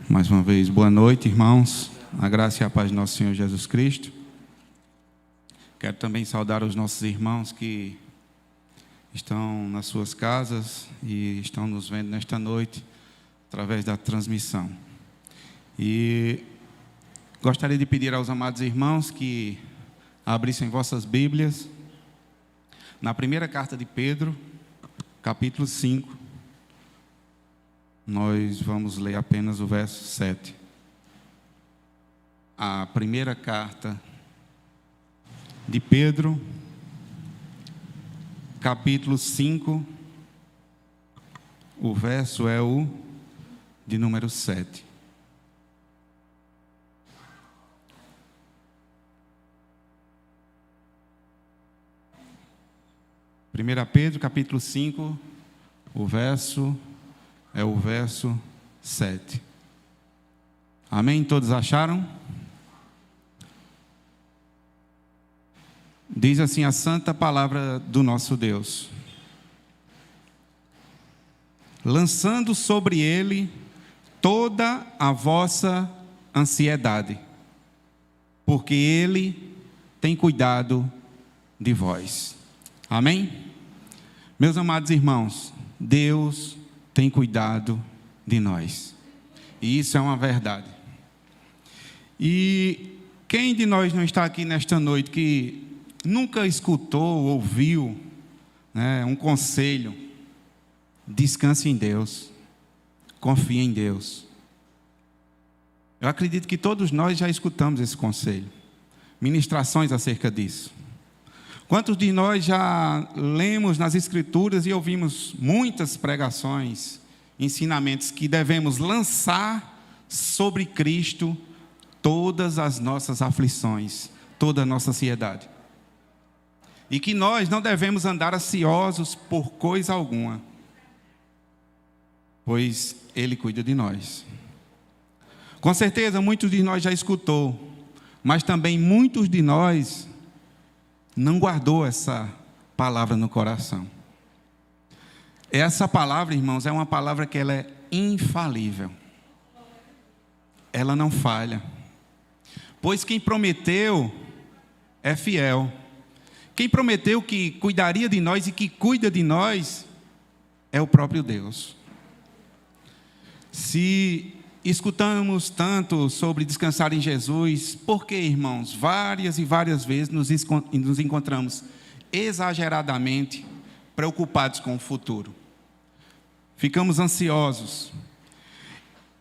Mais uma vez, boa noite, irmãos. A graça e a paz do nosso Senhor Jesus Cristo. Quero também saudar os nossos irmãos que estão nas suas casas e estão nos vendo nesta noite através da transmissão. E gostaria de pedir aos amados irmãos que abrissem vossas Bíblias na primeira carta de Pedro, capítulo 5. Nós vamos ler apenas o verso 7. A primeira carta de Pedro, capítulo 5, o verso é o de número 7. Primeira Pedro, capítulo 5, o verso é o verso 7. Amém? Todos acharam? Diz assim a santa palavra do nosso Deus: lançando sobre ele toda a vossa ansiedade, porque ele tem cuidado de vós. Amém? Meus amados irmãos, Deus tem cuidado de nós. E isso é uma verdade. E quem de nós não está aqui nesta noite que nunca escutou, ouviu, um conselho? Descanse em Deus. Confie em Deus. Eu acredito que todos nós já escutamos esse conselho. Ministrações acerca disso. Quantos de nós já lemos nas Escrituras e ouvimos muitas pregações, ensinamentos que devemos lançar sobre Cristo todas as nossas aflições, toda a nossa ansiedade. E que nós não devemos andar ansiosos por coisa alguma, pois Ele cuida de nós. Com certeza muitos de nós já escutou, mas também muitos de nós não guardou essa palavra no coração. Essa palavra, irmãos, é uma palavra que ela é infalível. Ela não falha. Pois quem prometeu é fiel. Quem prometeu que cuidaria de nós e que cuida de nós é o próprio Deus. Se escutamos tanto sobre descansar em Jesus, por que, irmãos, várias e várias vezes nos encontramos exageradamente preocupados com o futuro? Ficamos ansiosos.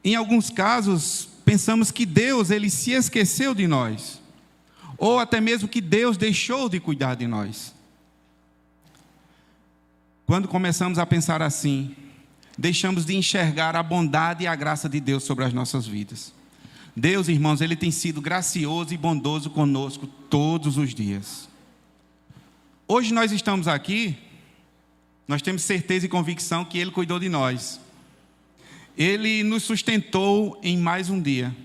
Em alguns casos, pensamos que Deus ele se esqueceu de nós, ou até mesmo que Deus deixou de cuidar de nós. Quando começamos a pensar assim, deixamos de enxergar a bondade e a graça de Deus sobre as nossas vidas. Deus, irmãos, Ele tem sido gracioso e bondoso conosco todos os dias. Hoje nós estamos aqui, nós temos certeza e convicção que Ele cuidou de nós. Ele nos sustentou em mais um dia.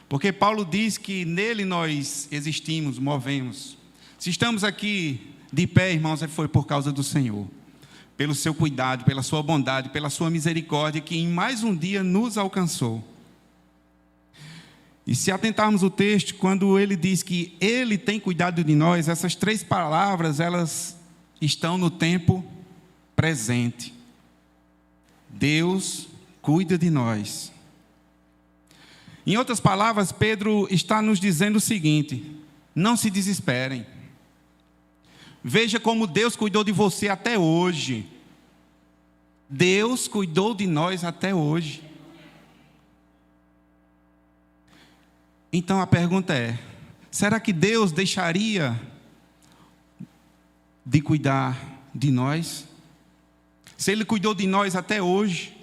Porque Paulo diz que nele nós existimos, movemos. Se estamos aqui de pé, irmãos, foi por causa do Senhor. Pelo seu cuidado, pela sua bondade, pela sua misericórdia, que em mais um dia nos alcançou. E se atentarmos o texto, quando ele diz que ele tem cuidado de nós, essas três palavras, elas estão no tempo presente. Deus cuida de nós. Em outras palavras, Pedro está nos dizendo o seguinte: não se desesperem. Veja como Deus cuidou de você até hoje. Deus cuidou de nós até hoje. Então a pergunta é: será que Deus deixaria de cuidar de nós? Se Ele cuidou de nós até hoje,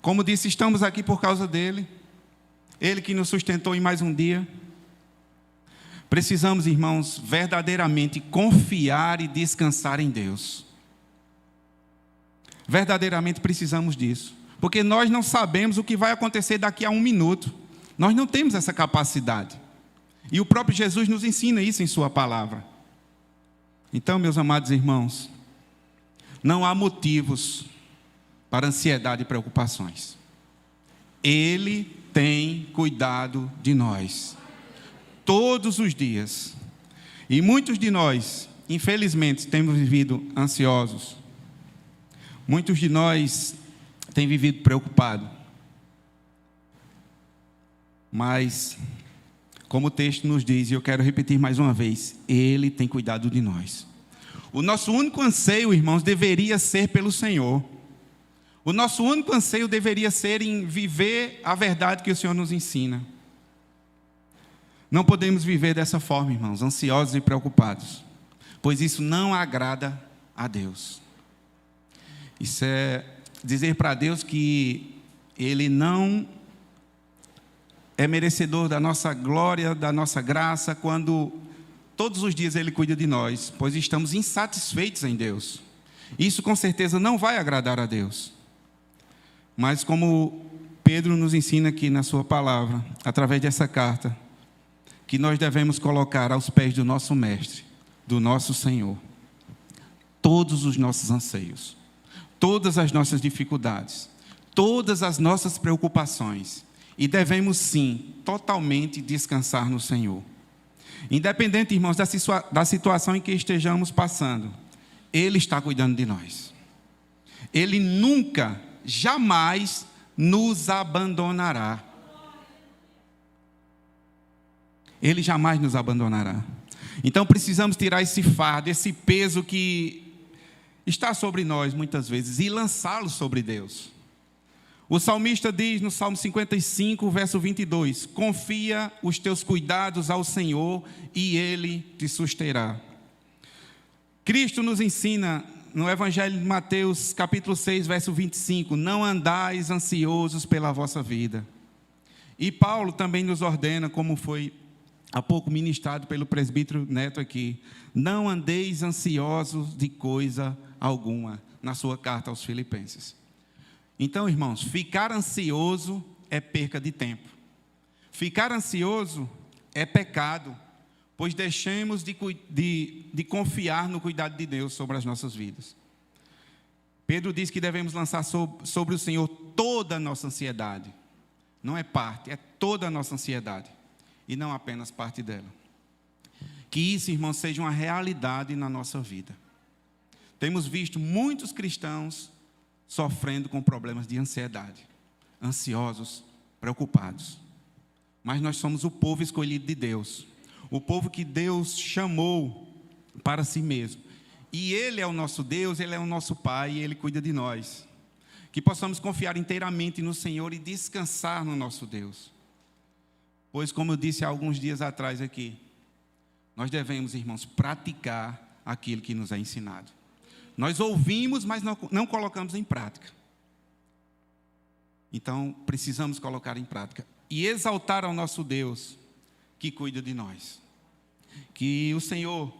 como disse, estamos aqui por causa dEle. Ele que nos sustentou em mais um dia. Precisamos, irmãos, verdadeiramente confiar e descansar em Deus. Verdadeiramente precisamos disso. Porque nós não sabemos o que vai acontecer daqui a um minuto. Nós não temos essa capacidade. E o próprio Jesus nos ensina isso em sua palavra. Então, meus amados irmãos, não há motivos para ansiedade e preocupações. Ele tem cuidado de nós. Todos os dias. E muitos de nós, infelizmente, temos vivido ansiosos. Muitos de nós têm vivido preocupados. Mas, como o texto nos diz, e eu quero repetir mais uma vez, Ele tem cuidado de nós. O nosso único anseio, irmãos, deveria ser pelo Senhor. O nosso único anseio deveria ser em viver a verdade que o Senhor nos ensina. Não podemos viver dessa forma, irmãos, ansiosos e preocupados, pois isso não agrada a Deus. Isso é dizer para Deus que Ele não é merecedor da nossa glória, da nossa graça, quando todos os dias Ele cuida de nós, pois estamos insatisfeitos em Deus. Isso com certeza não vai agradar a Deus. Mas como Pedro nos ensina aqui na sua palavra, através dessa carta, que nós devemos colocar aos pés do nosso Mestre, do nosso Senhor, todos os nossos anseios, todas as nossas dificuldades, todas as nossas preocupações, e devemos sim, totalmente descansar no Senhor. Independente, irmãos, da situação em que estejamos passando, Ele está cuidando de nós. Ele nunca, jamais nos abandonará. Ele jamais nos abandonará. Então precisamos tirar esse fardo, esse peso que está sobre nós muitas vezes e lançá-lo sobre Deus. O salmista diz no Salmo 55, verso 22, confia os teus cuidados ao Senhor e Ele te susterá. Cristo nos ensina no Evangelho de Mateus, capítulo 6, verso 25, não andais ansiosos pela vossa vida. E Paulo também nos ordena, como foi há pouco ministrado pelo presbítero Neto aqui, não andeis ansiosos de coisa alguma, na sua carta aos Filipenses. Então, irmãos, ficar ansioso é perca de tempo. Ficar ansioso é pecado, pois deixemos de confiar no cuidado de Deus sobre as nossas vidas. Pedro diz que devemos lançar sobre o Senhor toda a nossa ansiedade. Não é parte, é toda a nossa ansiedade. E não apenas parte dela. Que isso, irmãos, seja uma realidade na nossa vida. Temos visto muitos cristãos sofrendo com problemas de ansiedade, ansiosos, preocupados. Mas nós somos o povo escolhido de Deus, o povo que Deus chamou para si mesmo. E Ele é o nosso Deus, Ele é o nosso Pai e Ele cuida de nós. Que possamos confiar inteiramente no Senhor e descansar no nosso Deus. Pois, como eu disse há alguns dias atrás aqui, nós devemos, irmãos, praticar aquilo que nos é ensinado. Nós ouvimos, mas não colocamos em prática. Então, precisamos colocar em prática. E exaltar ao nosso Deus, que cuida de nós. Que o Senhor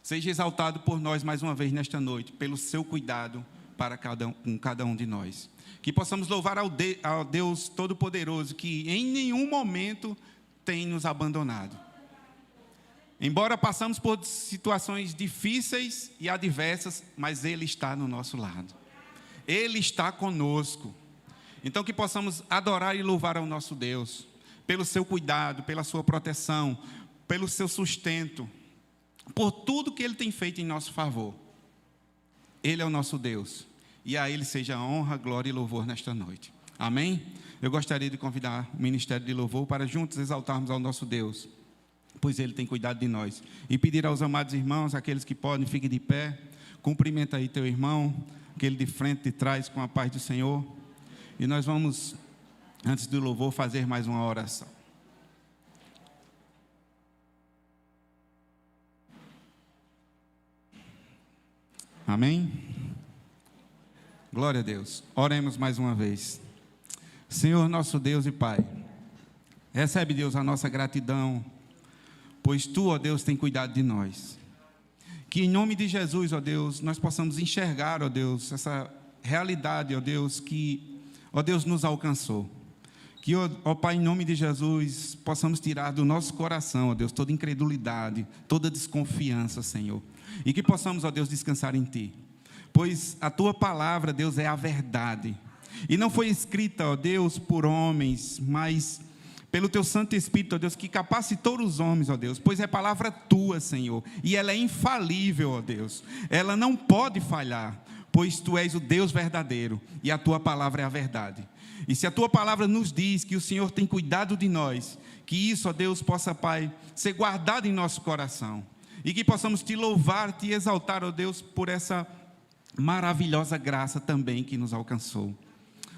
seja exaltado por nós mais uma vez nesta noite, pelo seu cuidado para cada um de nós. Que possamos louvar ao Deus Todo-Poderoso, que em nenhum momento tem nos abandonado. Embora passamos por situações difíceis e adversas, mas Ele está no nosso lado. Ele está conosco. Então que possamos adorar e louvar ao nosso Deus, pelo seu cuidado, pela sua proteção, pelo seu sustento, por tudo que Ele tem feito em nosso favor. Ele é o nosso Deus. E a Ele seja honra, glória e louvor nesta noite. Amém? Eu gostaria de convidar o Ministério de Louvor para juntos exaltarmos ao nosso Deus, pois Ele tem cuidado de nós. E pedir aos amados irmãos, aqueles que podem, fiquem de pé. Cumprimenta aí teu irmão, aquele de frente, de trás, com a paz do Senhor. E nós vamos, antes do louvor, fazer mais uma oração. Amém? Glória a Deus. Oremos mais uma vez. Senhor, nosso Deus e Pai, recebe, Deus, a nossa gratidão, pois Tu, ó Deus, tem cuidado de nós. Que em nome de Jesus, ó Deus, nós possamos enxergar, ó Deus, essa realidade, ó Deus, que, ó Deus, nos alcançou. Que, ó Pai, em nome de Jesus, possamos tirar do nosso coração, ó Deus, toda incredulidade, toda desconfiança, Senhor. E que possamos, ó Deus, descansar em Ti. Pois a Tua palavra, Deus, é a verdade. E não foi escrita, ó Deus, por homens, mas pelo Teu Santo Espírito, ó Deus, que capacitou os homens, ó Deus, pois é palavra Tua, Senhor, e ela é infalível, ó Deus, ela não pode falhar, pois Tu és o Deus verdadeiro, e a Tua palavra é a verdade. E se a Tua palavra nos diz que o Senhor tem cuidado de nós, que isso, ó Deus, possa, Pai, ser guardado em nosso coração, e que possamos Te louvar, Te exaltar, ó Deus, por essa maravilhosa graça também que nos alcançou.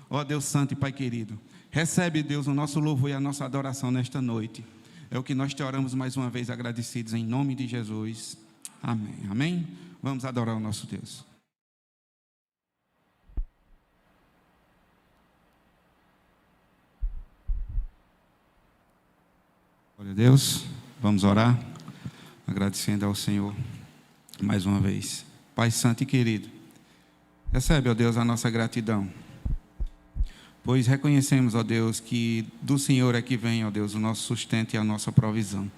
Ó Deus Santo e Pai querido, recebe, Deus, o nosso louvor e a nossa adoração nesta noite. É o que nós Te oramos mais uma vez agradecidos em nome de Jesus. Amém. Amém? Vamos adorar o nosso Deus. Glória a Deus. Vamos orar, agradecendo ao Senhor mais uma vez. Pai Santo e querido, recebe, ó Deus, a nossa gratidão, pois reconhecemos, ó Deus, que do Senhor é que vem, ó Deus, o nosso sustento e a nossa provisão.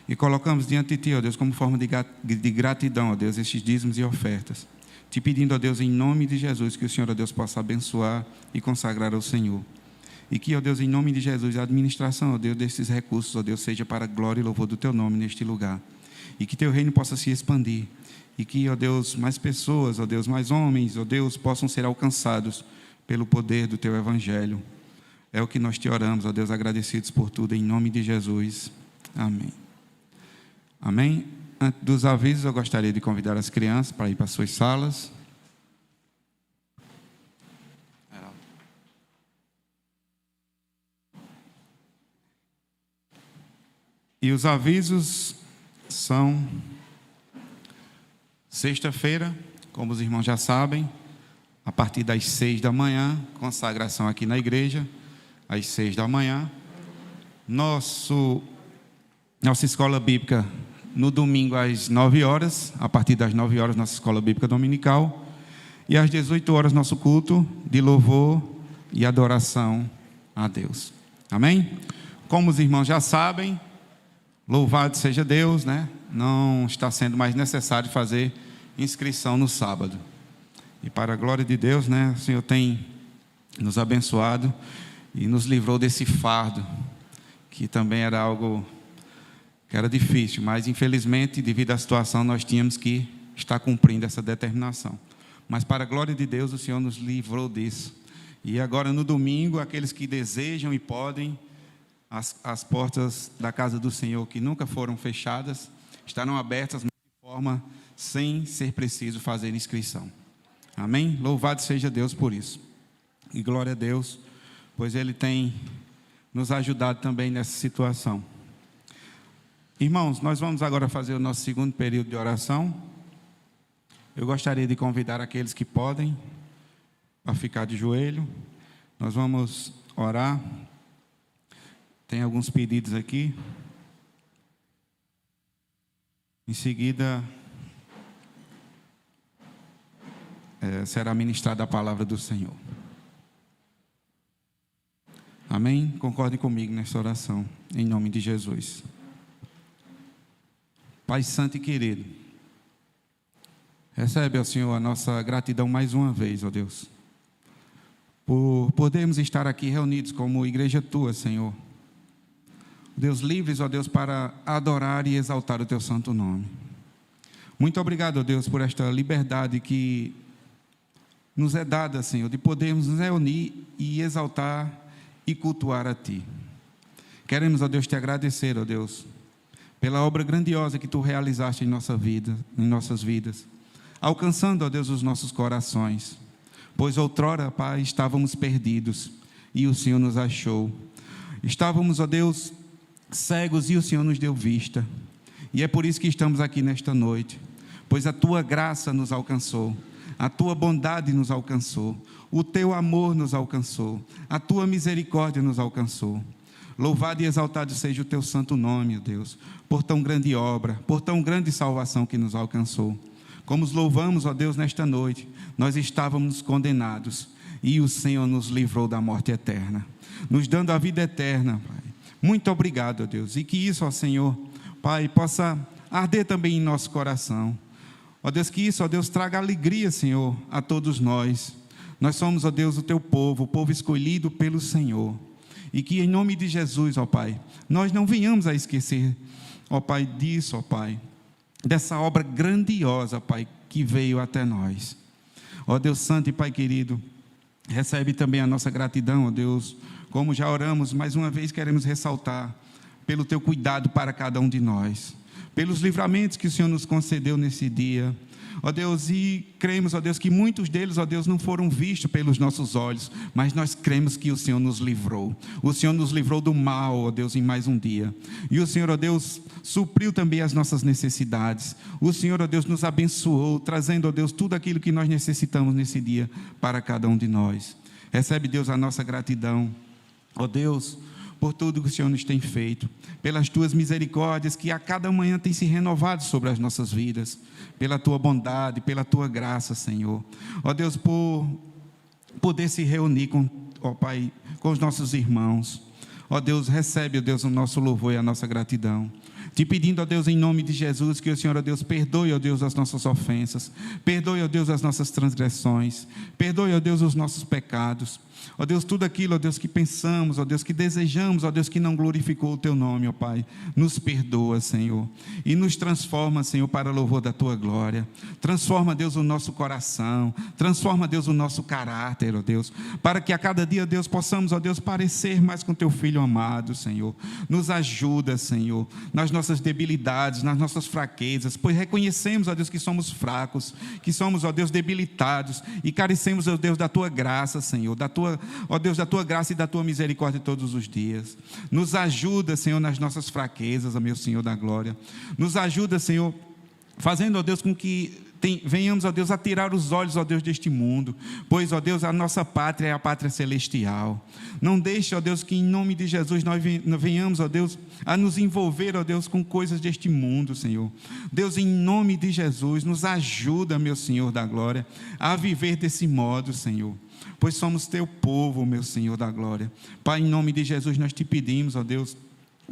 E colocamos diante de Ti, ó Deus, como forma de gratidão, ó Deus, estes dízimos e ofertas. Te pedindo, ó Deus, em nome de Jesus, que o Senhor, ó Deus, possa abençoar e consagrar ao Senhor. E que, ó Deus, em nome de Jesus, a administração, ó Deus, desses recursos, ó Deus, seja para a glória e louvor do Teu nome neste lugar. E que Teu reino possa se expandir. E que, ó Deus, mais pessoas, ó Deus, mais homens, ó Deus, possam ser alcançados pelo poder do Teu Evangelho. É o que nós Te oramos, ó Deus, agradecidos por tudo, em nome de Jesus. Amém. Amém. Antes dos avisos, eu gostaria de convidar as crianças para ir para as suas salas. E os avisos são: sexta-feira, como os irmãos já sabem, a partir das 6 da manhã, consagração aqui na igreja, às 6 da manhã. Nossa escola bíblica, no domingo, às 9 horas, a partir das 9 horas, nossa escola bíblica dominical. E às 18 horas, nosso culto de louvor e adoração a Deus. Amém? Como os irmãos já sabem, louvado seja Deus, né? Não está sendo mais necessário fazer inscrição no sábado. E para a glória de Deus, né, o Senhor tem nos abençoado e nos livrou desse fardo, que também era algo que era difícil, mas infelizmente, devido à situação, nós tínhamos que estar cumprindo essa determinação. Mas para a glória de Deus, o Senhor nos livrou disso. E agora no domingo, aqueles que desejam e podem, as portas da casa do Senhor, que nunca foram fechadas, estarão abertas de forma sem ser preciso fazer inscrição. Amém? Louvado seja Deus por isso. E glória a Deus, pois Ele tem nos ajudado também nessa situação. Irmãos, nós vamos agora fazer o nosso segundo período de oração. Eu gostaria de convidar aqueles que podem a ficar de joelho. Nós vamos orar. Tem alguns pedidos aqui. Em seguida, será ministrada a palavra do Senhor. Amém? Concordem comigo nessa oração, em nome de Jesus. Pai Santo e querido, recebe, ó Senhor, a nossa gratidão mais uma vez, ó Deus, por podermos estar aqui reunidos como igreja Tua, Senhor. Deus, livres, ó Deus, para adorar e exaltar o Teu santo nome. Muito obrigado, ó Deus, por esta liberdade que nos é dada, Senhor, de podermos nos reunir e exaltar e cultuar a Ti. Queremos, ó Deus, Te agradecer, ó Deus, pela obra grandiosa que Tu realizaste em nossa vida, em nossas vidas, alcançando, ó Deus, os nossos corações. Pois outrora, Pai, estávamos perdidos e o Senhor nos achou. Estávamos, ó Deus, cegos e o Senhor nos deu vista. E é por isso que estamos aqui nesta noite, pois a Tua graça nos alcançou, a Tua bondade nos alcançou, o Teu amor nos alcançou, a Tua misericórdia nos alcançou. Louvado e exaltado seja o Teu santo nome, ó Deus, por tão grande obra, por tão grande salvação que nos alcançou. Como os louvamos, ó Deus, nesta noite, nós estávamos condenados e o Senhor nos livrou da morte eterna, nos dando a vida eterna, Pai. Muito obrigado, ó Deus, e que isso, ó Senhor, Pai, possa arder também em nosso coração. Ó Deus, que isso, ó Deus, traga alegria, Senhor, a todos nós. Nós somos, ó Deus, o teu povo, o povo escolhido pelo Senhor. E que em nome de Jesus, ó Pai, nós não venhamos a esquecer, ó Pai, disso, ó Pai, dessa obra grandiosa, Pai, que veio até nós. Ó Deus Santo e Pai querido, recebe também a nossa gratidão, ó Deus, como já oramos, mais uma vez queremos ressaltar, pelo teu cuidado para cada um de nós, pelos livramentos que o Senhor nos concedeu nesse dia, ó Deus, e cremos, ó Deus, que muitos deles, ó Deus, não foram vistos pelos nossos olhos, mas nós cremos que o Senhor nos livrou. O Senhor nos livrou do mal, ó Deus, em mais um dia. E o Senhor, ó Deus, supriu também as nossas necessidades. O Senhor, ó Deus, nos abençoou, trazendo, ó Deus, tudo aquilo que nós necessitamos nesse dia para cada um de nós. Recebe, Deus, a nossa gratidão, ó Deus, por tudo que o Senhor nos tem feito, pelas tuas misericórdias que a cada manhã têm se renovado sobre as nossas vidas, pela tua bondade, pela tua graça, Senhor. Ó Deus, por poder se reunir com, ó Pai, com os nossos irmãos. Ó Deus, recebe, ó Deus, o nosso louvor e a nossa gratidão. Te pedindo, ó Deus, em nome de Jesus, que o Senhor, ó Deus, perdoe, ó Deus, as nossas ofensas, perdoe, ó Deus, as nossas transgressões, perdoe, ó Deus, os nossos pecados. Ó Deus, tudo aquilo, ó Deus, que pensamos, ó Deus, que desejamos, ó Deus, que não glorificou o teu nome, ó Pai, nos perdoa, Senhor, e nos transforma, Senhor, para louvor da tua glória. Transforma, Deus, o nosso coração, transforma, Deus, o nosso caráter, ó Deus, para que a cada dia, Deus, possamos, ó Deus, parecer mais com teu Filho amado, Senhor. Nos ajuda, Senhor, nas nossas debilidades, nas nossas fraquezas, pois reconhecemos, ó Deus, que somos fracos, que somos, ó Deus, debilitados, e carecemos, ó Deus, da tua graça, Senhor, ó Deus, da tua graça e da tua misericórdia todos os dias. Nos ajuda, Senhor, nas nossas fraquezas, ó meu Senhor da glória. Nos ajuda, Senhor, fazendo, ó Deus, com que venhamos, ó Deus, a tirar os olhos, ó Deus, deste mundo, pois, ó Deus, a nossa pátria é a pátria celestial. Não deixe, ó Deus, que em nome de Jesus nós venhamos, ó Deus, a nos envolver, ó Deus, com coisas deste mundo, Senhor. Deus, em nome de Jesus, nos ajuda, meu Senhor da glória, a viver desse modo, Senhor, pois somos teu povo, meu Senhor da glória. Pai, em nome de Jesus nós te pedimos, ó Deus,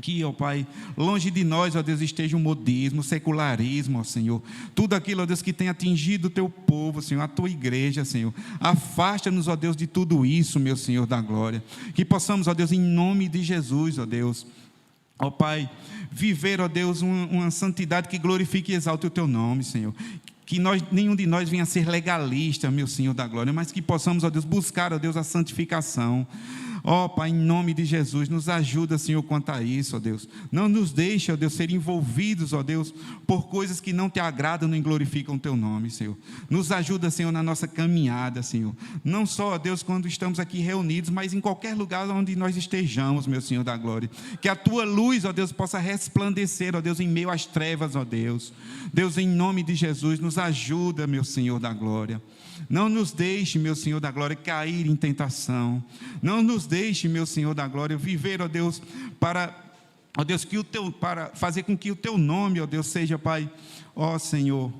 que, ó Pai, longe de nós, ó Deus, esteja o modismo, o secularismo, ó Senhor, tudo aquilo, ó Deus, que tem atingido o teu povo, Senhor, a tua igreja, Senhor, afasta-nos, ó Deus, de tudo isso, meu Senhor da glória, que possamos, ó Deus, em nome de Jesus, ó Deus, ó Pai, viver, ó Deus, uma santidade que glorifique e exalte o teu nome, Senhor, que nenhum de nós venha a ser legalista, meu Senhor da glória, mas que possamos, ó Deus, buscar, ó Deus, a santificação. Ó Pai, em nome de Jesus, nos ajuda, Senhor, quanto a isso, ó Deus. Não nos deixe, ó Deus, ser envolvidos, ó Deus, por coisas que não te agradam nem glorificam o teu nome, Senhor. Nos ajuda, Senhor, na nossa caminhada, Senhor. Não só, ó Deus, quando estamos aqui reunidos, mas em qualquer lugar onde nós estejamos, meu Senhor da glória. Que a tua luz, ó Deus, possa resplandecer, ó Deus, em meio às trevas, ó Deus. Deus, em nome de Jesus, nos ajuda, meu Senhor da glória. Não nos deixe, meu Senhor da glória, cair em tentação. Não nos deixe, meu Senhor da glória, viver, ó Deus, para fazer com que o teu nome, ó Deus, seja, Pai, ó Senhor,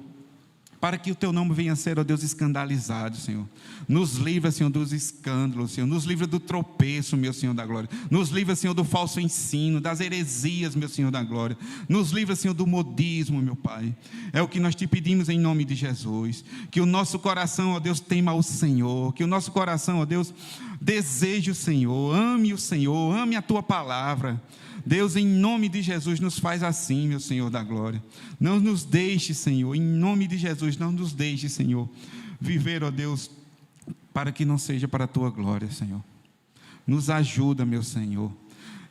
para que o teu nome venha a ser, ó Deus, escandalizado, Senhor. Nos livra, Senhor, dos escândalos, Senhor. Nos livra do tropeço, meu Senhor da glória. Nos livra, Senhor, do falso ensino, das heresias, meu Senhor da glória. Nos livra, Senhor, do modismo, meu Pai. É o que nós te pedimos em nome de Jesus. Que o nosso coração, ó Deus, tema o Senhor. Que o nosso coração, ó Deus, deseje o Senhor, ame a tua palavra. Deus, em nome de Jesus, nos faz assim, meu Senhor da glória. Não nos deixe, Senhor, em nome de Jesus, não nos deixe, Senhor, viver, ó Deus, para que não seja para a tua glória, Senhor. Nos ajuda, meu Senhor.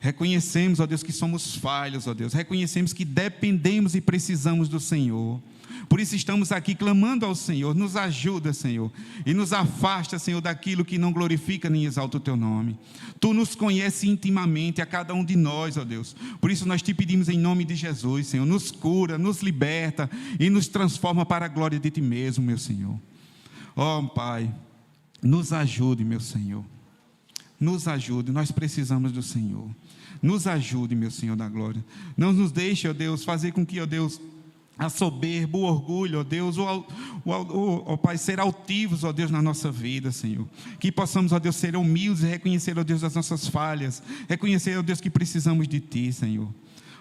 Reconhecemos, ó Deus, que somos falhos, ó Deus. Reconhecemos que dependemos e precisamos do Senhor. Por isso estamos aqui clamando ao Senhor. Nos ajuda, Senhor, e nos afasta, Senhor, daquilo que não glorifica nem exalta o teu nome. Tu nos conheces intimamente, a cada um de nós, ó Deus. Por isso nós te pedimos em nome de Jesus, Senhor, nos cura, nos liberta e nos transforma para a glória de ti mesmo, meu Senhor. Ó Pai, nos ajude, meu Senhor. Nos ajude, nós precisamos do Senhor. Nos ajude, meu Senhor da glória. Não nos deixe, ó Deus, fazer com que, ó Deus, a soberba, o orgulho, ó Deus, ó Pai, ser altivos, ó Deus, na nossa vida, Senhor. Que possamos, ó Deus, ser humildes e reconhecer, ó Deus, as nossas falhas. Reconhecer, ó Deus, que precisamos de Ti, Senhor.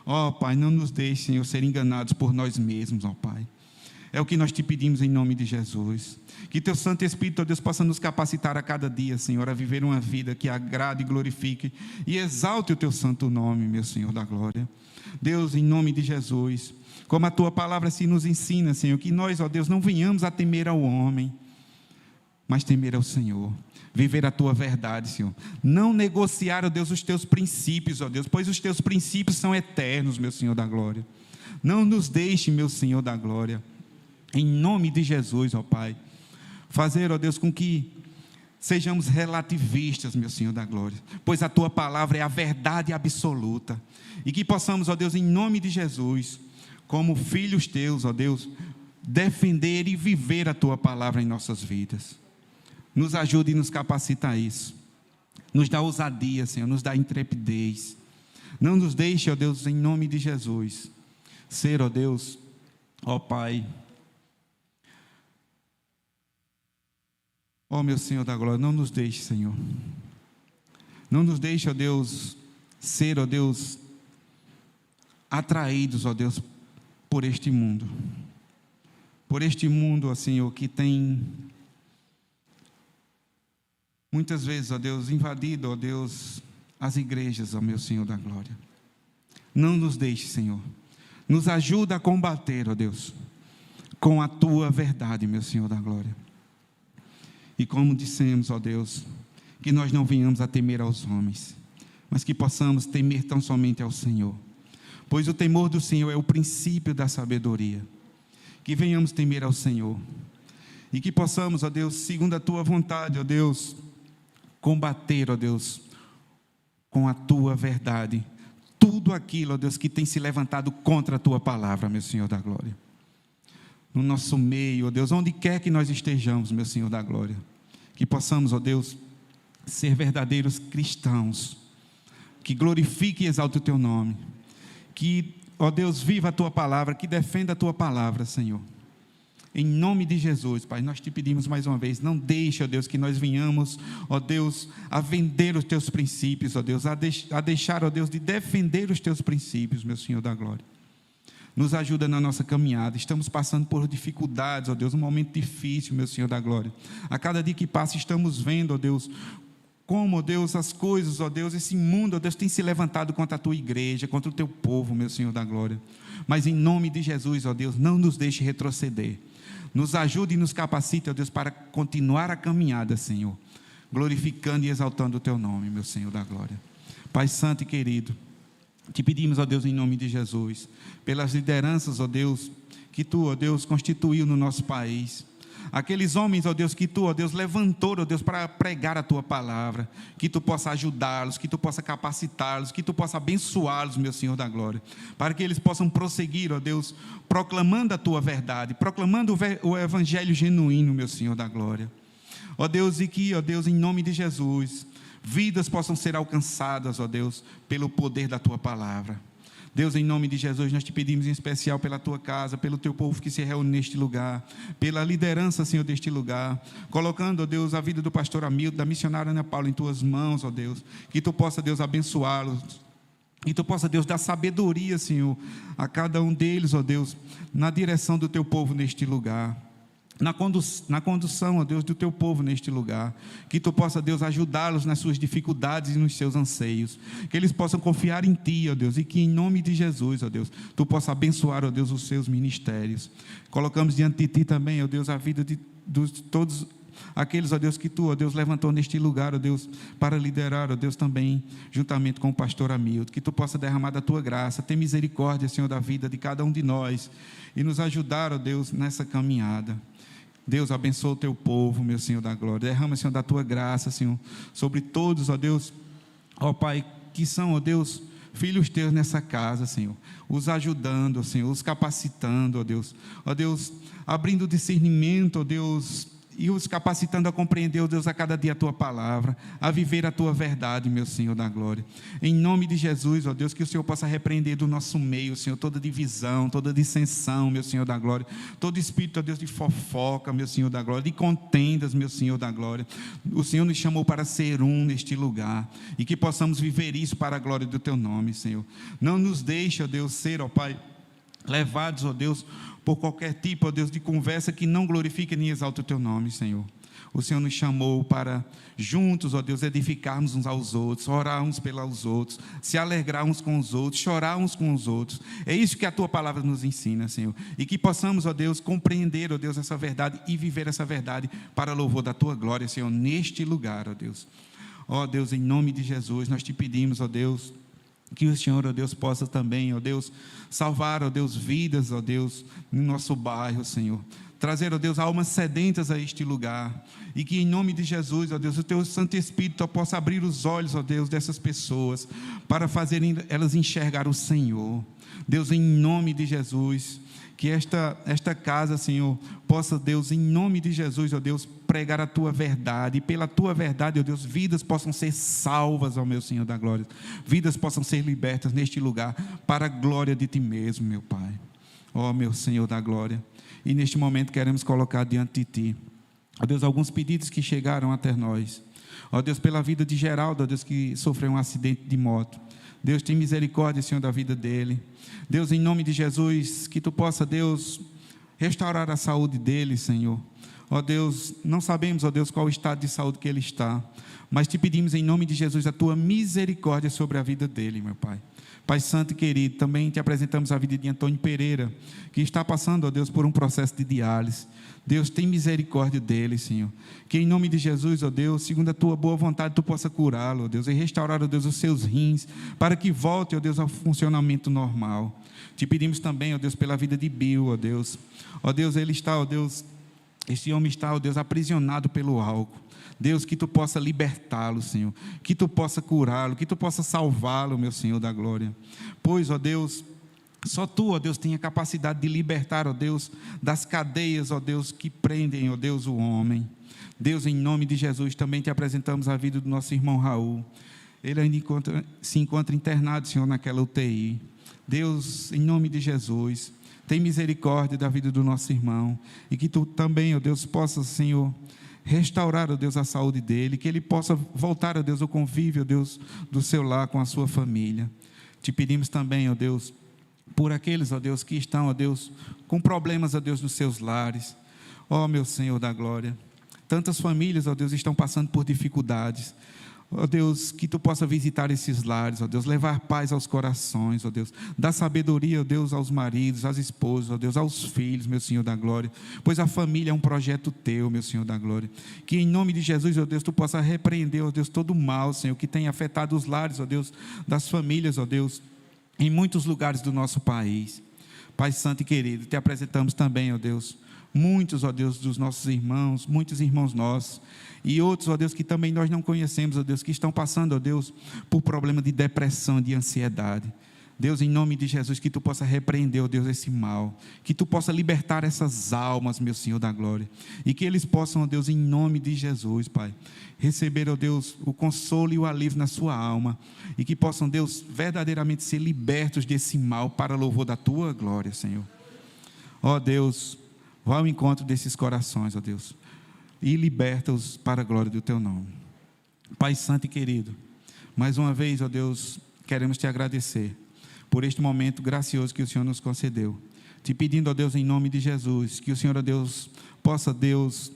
Ó Pai, não nos deixe, Senhor, ser enganados por nós mesmos, ó Pai. É o que nós te pedimos em nome de Jesus. Que teu Santo Espírito, ó Deus, possa nos capacitar a cada dia, Senhor, a viver uma vida que agrade e glorifique e exalte o teu santo nome, meu Senhor da glória. Deus, em nome de Jesus, como a tua palavra se nos ensina, Senhor, que nós, ó Deus, não venhamos a temer ao homem, mas temer ao Senhor. Viver a tua verdade, Senhor. Não negociar, ó Deus, os teus princípios, ó Deus, pois os teus princípios são eternos, meu Senhor da glória. Não nos deixe, meu Senhor da glória, em nome de Jesus, ó Pai, fazer, ó Deus, com que sejamos relativistas, meu Senhor da glória, pois a tua palavra é a verdade absoluta, e que possamos, ó Deus, em nome de Jesus, como filhos teus, ó Deus, defender e viver a tua palavra em nossas vidas. Nos ajude e nos capacita a isso. Nos dá ousadia, Senhor, nos dá intrepidez. Não nos deixe, ó Deus, em nome de Jesus, ser, ó Deus, ó Pai, ó meu Senhor da glória, não nos deixe, Senhor. Não nos deixe, ó Deus, ser, ó Deus, atraídos, ó Deus, por este mundo. Por este mundo, ó Senhor, que tem muitas vezes, ó Deus, invadido, ó Deus, as igrejas, ó meu Senhor da glória. Não nos deixe, Senhor. Nos ajuda a combater, ó Deus, com a tua verdade, meu Senhor da glória. E como dissemos, ó Deus, que nós não venhamos a temer aos homens, mas que possamos temer tão somente ao Senhor. Pois o temor do Senhor é o princípio da sabedoria. Que venhamos temer ao Senhor. E que possamos, ó Deus, segundo a tua vontade, ó Deus, combater, ó Deus, com a tua verdade, tudo aquilo, ó Deus, que tem se levantado contra a tua palavra, meu Senhor da glória. No nosso meio, ó Deus, onde quer que nós estejamos, meu Senhor da glória, que possamos, ó Deus, ser verdadeiros cristãos, que glorifique e exalte o teu nome, que, ó Deus, viva a tua palavra, que defenda a tua palavra, Senhor. Em nome de Jesus, Pai, nós te pedimos mais uma vez, não deixe, ó Deus, que nós venhamos, ó Deus, a vender os teus princípios, ó Deus, a deixar, ó Deus, de defender os teus princípios, meu Senhor da glória. Nos ajuda na nossa caminhada, estamos passando por dificuldades, ó Deus, um momento difícil, meu Senhor da glória. A cada dia que passa estamos vendo, ó Deus, como, ó Deus, as coisas, ó Deus, esse mundo, ó Deus, tem se levantado contra a tua igreja, contra o teu povo, meu Senhor da glória. Mas em nome de Jesus, ó Deus, não nos deixe retroceder. Nos ajude e nos capacite, ó Deus, para continuar a caminhada, Senhor, glorificando e exaltando o teu nome, meu Senhor da glória. Pai santo e querido, te pedimos, ó Deus, em nome de Jesus, pelas lideranças, ó Deus, que tu, ó Deus, constituiu no nosso país. Aqueles homens, ó Deus, que tu, ó Deus, levantou, ó Deus, para pregar a tua palavra, que tu possa ajudá-los, que tu possa capacitá-los, que tu possa abençoá-los, meu Senhor da glória, para que eles possam prosseguir, ó Deus, proclamando a tua verdade, proclamando o evangelho genuíno, meu Senhor da glória. Ó Deus, e que, ó Deus, em nome de Jesus, vidas possam ser alcançadas, ó Deus, pelo poder da tua palavra. Deus, em nome de Jesus, nós te pedimos em especial pela tua casa, pelo teu povo que se reúne neste lugar, pela liderança, Senhor, deste lugar, colocando, ó Deus, a vida do pastor Hamilton, da missionária Ana Paula em tuas mãos, ó Deus, que tu possa, Deus, abençoá-los, e tu possa, Deus, dar sabedoria, Senhor, a cada um deles, ó Deus, na direção do teu povo neste lugar. Na condução, ó Deus, do teu povo neste lugar, que tu possa, Deus, ajudá-los nas suas dificuldades e nos seus anseios, que eles possam confiar em ti, ó Deus, e que em nome de Jesus, ó Deus, tu possa abençoar, ó Deus, os seus ministérios. Colocamos diante de ti também, ó Deus, a vida de todos aqueles, ó Deus, que tu, ó Deus, levantou neste lugar, ó Deus, para liderar, ó Deus, também, juntamente com o pastor Hamilton, que tu possa derramar da tua graça, ter misericórdia, Senhor, da vida de cada um de nós, e nos ajudar, ó Deus, nessa caminhada. Deus, abençoa o teu povo, meu Senhor da glória. Derrama, Senhor, da tua graça, Senhor, sobre todos, ó Deus, ó Pai, que são, ó Deus, filhos teus nessa casa, Senhor, os ajudando, Senhor, os capacitando, ó Deus, abrindo discernimento, ó Deus, e os capacitando a compreender, ó Deus, a cada dia a tua palavra, a viver a tua verdade, meu Senhor da glória. Em nome de Jesus, ó Deus, que o Senhor possa repreender do nosso meio, Senhor, toda divisão, toda dissensão, meu Senhor da glória, todo espírito, ó Deus, de fofoca, meu Senhor da glória, de contendas, meu Senhor da glória. O Senhor nos chamou para ser um neste lugar, e que possamos viver isso para a glória do teu nome, Senhor. Não nos deixe, ó Deus, ser, ó Pai, levados, ó Deus, por qualquer tipo, ó Deus, de conversa que não glorifique nem exalta o teu nome, Senhor. O Senhor nos chamou para juntos, ó Deus, edificarmos uns aos outros, orar uns pelos outros, se alegrar uns com os outros, chorar uns com os outros. É isso que a tua palavra nos ensina, Senhor. E que possamos, ó Deus, compreender, ó Deus, essa verdade e viver essa verdade para louvor da tua glória, Senhor, neste lugar, ó Deus. Ó Deus, em nome de Jesus, nós te pedimos, ó Deus, que o Senhor, ó Deus, possa também, ó Deus, salvar, ó Deus, vidas, ó Deus, no nosso bairro, Senhor. Trazer, ó Deus, almas sedentas a este lugar. E que em nome de Jesus, ó Deus, o teu Santo Espírito possa abrir os olhos, ó Deus, dessas pessoas, para fazerem elas enxergar o Senhor. Deus, em nome de Jesus, que esta casa, Senhor, possa, Deus, em nome de Jesus, ó Deus, pregar a tua verdade, e pela tua verdade, ó Deus, vidas possam ser salvas, ó meu Senhor da glória, vidas possam ser libertas neste lugar, para a glória de ti mesmo, meu Pai, ó meu Senhor da glória. E neste momento queremos colocar diante de ti, ó Deus, alguns pedidos que chegaram até nós, ó Deus, pela vida de Geraldo, ó Deus, que sofreu um acidente de moto. Deus, tem misericórdia, Senhor, da vida dele. Deus, em nome de Jesus, que tu possa, Deus, restaurar a saúde dele, Senhor. Ó Deus, não sabemos, ó Deus, qual o estado de saúde que ele está, mas te pedimos em nome de Jesus a tua misericórdia sobre a vida dele, meu Pai. Pai santo e querido, também te apresentamos a vida de Antônio Pereira, que está passando, ó Deus, por um processo de diálise. Deus, tem misericórdia dele, Senhor. Que em nome de Jesus, ó Deus, segundo a tua boa vontade, tu possa curá-lo, ó Deus, e restaurar, ó Deus, os seus rins, para que volte, ó Deus, ao funcionamento normal. Te pedimos também, ó Deus, pela vida de Bill, ó Deus. Ó Deus, ele está, ó Deus, este homem está, ó Deus, aprisionado pelo álcool. Deus, que tu possa libertá-lo, Senhor, que tu possa curá-lo, que tu possa salvá-lo, meu Senhor da glória. Pois, ó Deus, só tu, ó Deus, tem a capacidade de libertar, ó Deus, das cadeias, ó Deus, que prendem, ó Deus, o homem. Deus, em nome de Jesus, também te apresentamos a vida do nosso irmão Raul. Ele ainda se encontra internado, Senhor, naquela UTI. Deus, em nome de Jesus, tem misericórdia da vida do nosso irmão, e que tu também, ó Deus, possa, Senhor, restaurar, ó Deus, a saúde dele, que ele possa voltar, ó Deus, ao convívio, ó Deus, do seu lar com a sua família. Te pedimos também, ó Deus, por aqueles, ó Deus, que estão, ó Deus, com problemas, ó Deus, nos seus lares. Ó meu Senhor da glória, tantas famílias, ó Deus, estão passando por dificuldades. Ó Deus, que tu possa visitar esses lares, ó Deus, levar paz aos corações, ó Deus, dar sabedoria, ó Deus, aos maridos, às esposas, ó Deus, aos filhos, meu Senhor da glória, pois a família é um projeto teu, meu Senhor da glória. Que em nome de Jesus, ó Deus, tu possa repreender, ó Deus, todo o mal, Senhor, que tem afetado os lares, ó Deus, das famílias, ó Deus, em muitos lugares do nosso país. Pai santo e querido, te apresentamos também, ó Deus, muitos, ó Deus, dos nossos irmãos, muitos irmãos nossos, e outros, ó Deus, que também nós não conhecemos, ó Deus, que estão passando, ó Deus, por problema de depressão, de ansiedade. Deus, em nome de Jesus, que tu possa repreender, ó Deus, esse mal, que tu possa libertar essas almas, meu Senhor da glória, e que eles possam, ó Deus, em nome de Jesus, Pai, receber, ó Deus, o consolo e o alívio na sua alma, e que possam, Deus, verdadeiramente ser libertos desse mal para louvor da tua glória, Senhor. Ó Deus, vá ao encontro desses corações, ó Deus, e liberta-os para a glória do teu nome. Pai santo e querido, mais uma vez, ó Deus, queremos te agradecer por este momento gracioso que o Senhor nos concedeu, te pedindo, ó Deus, em nome de Jesus, que o Senhor, ó Deus, possa, Deus,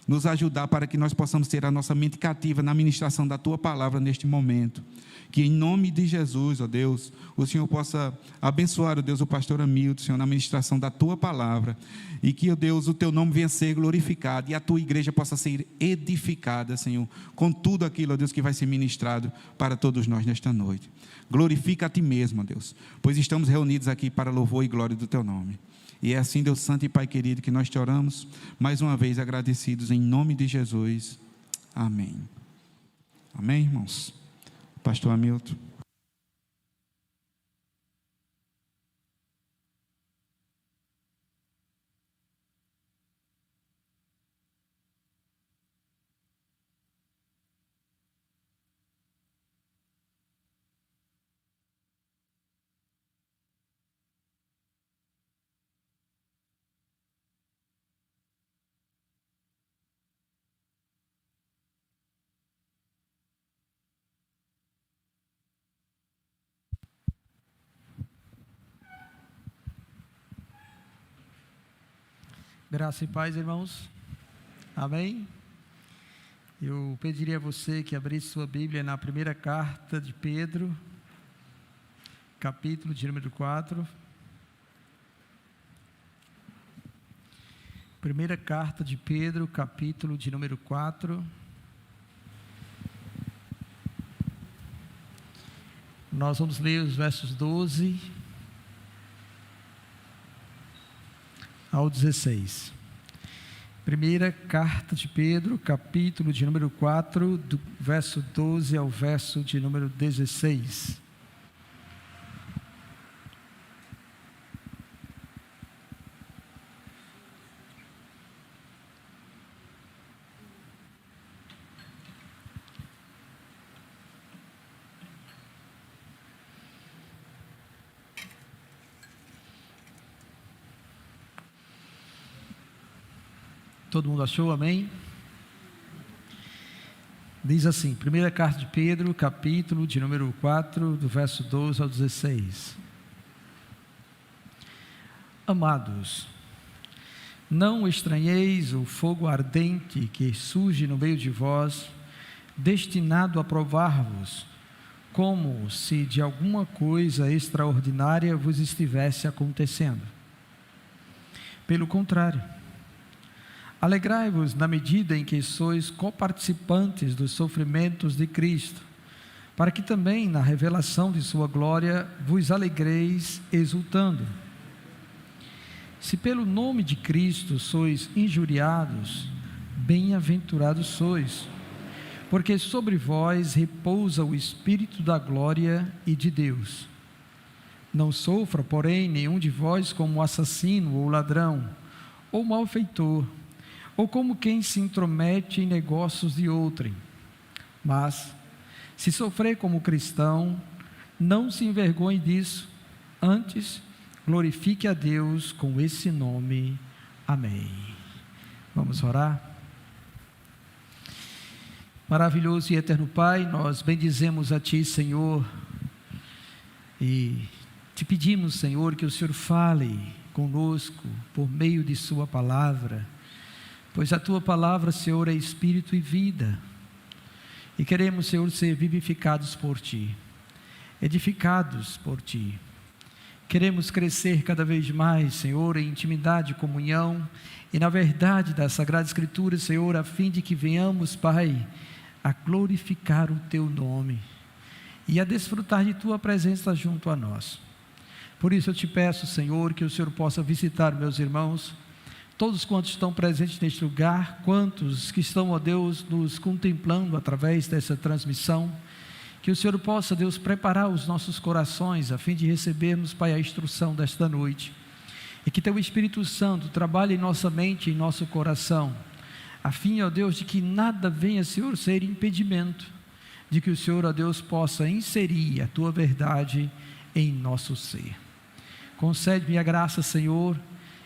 nos ajudar para que nós possamos ter a nossa mente cativa na ministração da tua palavra neste momento. Que em nome de Jesus, ó Deus, o Senhor possa abençoar, ó Deus, o pastor Hamilton, Senhor, na ministração da tua palavra, e que, ó Deus, o teu nome venha a ser glorificado, e a tua igreja possa ser edificada, Senhor, com tudo aquilo, ó Deus, que vai ser ministrado para todos nós nesta noite. Glorifica a ti mesmo, ó Deus, pois estamos reunidos aqui para louvor e glória do teu nome. E é assim, Deus santo e Pai querido, que nós te oramos, mais uma vez agradecidos em nome de Jesus. Amém. Amém, irmãos? Pastor Hamilton. Graça e paz, irmãos. Amém. Eu pediria a você que abrisse sua Bíblia na primeira carta de Pedro, capítulo de número 4. Primeira carta de Pedro, capítulo de número 4. Nós vamos ler os versos 12 ao 16. Primeira carta de Pedro, capítulo de número 4, do verso 12 ao verso de número 16. Todo mundo achou? Amém? Diz assim, primeira carta de Pedro, capítulo de número 4, do verso 12 ao 16. Amados, não estranheis o fogo ardente que surge no meio de vós, destinado a provar-vos, como se de alguma coisa extraordinária vos estivesse acontecendo. Pelo contrário, alegrai-vos na medida em que sois coparticipantes dos sofrimentos de Cristo, para que também na revelação de sua glória vos alegreis exultando. Se pelo nome de Cristo sois injuriados, bem-aventurados sois, porque sobre vós repousa o Espírito da glória e de Deus. Não sofra, porém, nenhum de vós como assassino ou ladrão, ou malfeitor, ou como quem se intromete em negócios de outrem. Mas, se sofrer como cristão, não se envergonhe disso, antes, glorifique a Deus com esse nome. Amém. Vamos orar? Maravilhoso e eterno Pai, nós bendizemos a Ti, Senhor, e te pedimos, Senhor, que o Senhor fale conosco por meio de Sua palavra, pois a Tua palavra, Senhor, é Espírito e vida, e queremos, Senhor, ser vivificados por Ti, edificados por Ti. Queremos crescer cada vez mais, Senhor, em intimidade, comunhão, e na verdade da Sagrada Escritura, Senhor, a fim de que venhamos, Pai, a glorificar o Teu nome, e a desfrutar de Tua presença junto a nós. Por isso eu te peço, Senhor, que o Senhor possa visitar meus irmãos, todos quantos estão presentes neste lugar, quantos que estão, ó Deus, nos contemplando através dessa transmissão, que o Senhor possa, Deus, preparar os nossos corações, a fim de recebermos, Pai, a instrução desta noite, e que Teu Espírito Santo trabalhe em nossa mente e em nosso coração, a fim, ó Deus, de que nada venha, Senhor, ser impedimento, de que o Senhor, ó Deus, possa inserir a Tua verdade em nosso ser. Concede-me a graça, Senhor,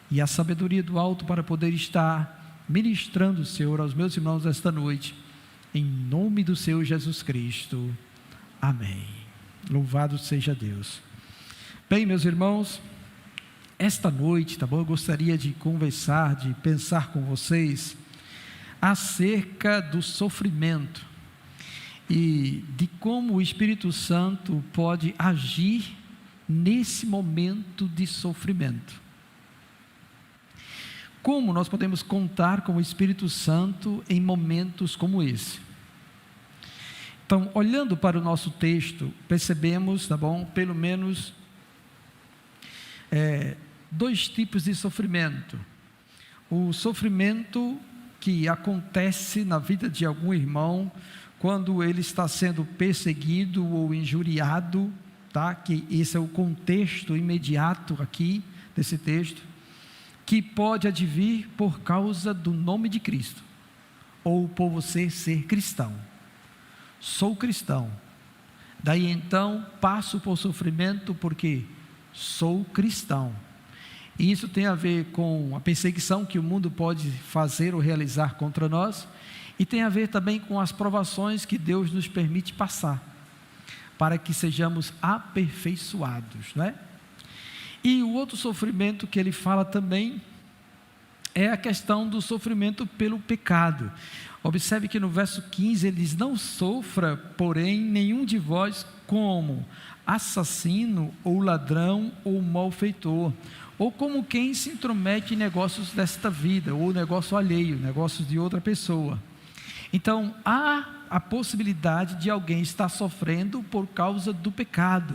e a sabedoria do alto para poder estar ministrando, Senhor, aos meus irmãos esta noite, em nome do Senhor Jesus Cristo. Amém. Louvado seja Deus. Bem, meus irmãos, esta noite, tá bom? Eu gostaria de conversar, de pensar com vocês acerca do sofrimento e de como o Espírito Santo pode agir nesse momento de sofrimento. Como nós podemos contar com o Espírito Santo em momentos como esse? Então, olhando para o nosso texto, percebemos, tá bom, pelo menos dois tipos de sofrimento. O sofrimento que acontece na vida de algum irmão quando ele está sendo perseguido ou injuriado, tá? Que esse é o contexto imediato aqui desse texto, que pode advir por causa do nome de Cristo, ou por você ser cristão. Sou cristão, daí então passo por sofrimento porque sou cristão, e isso tem a ver com a perseguição que o mundo pode fazer ou realizar contra nós, e tem a ver também com as provações que Deus nos permite passar, para que sejamos aperfeiçoados, não é? E o outro sofrimento que ele fala também é a questão do sofrimento pelo pecado. Observe que no verso 15 ele diz: não sofra, porém, nenhum de vós como assassino, ou ladrão, ou malfeitor, ou como quem se intromete em negócios desta vida, ou negócio alheio, negócios de outra pessoa. Então, há a possibilidade de alguém estar sofrendo por causa do pecado,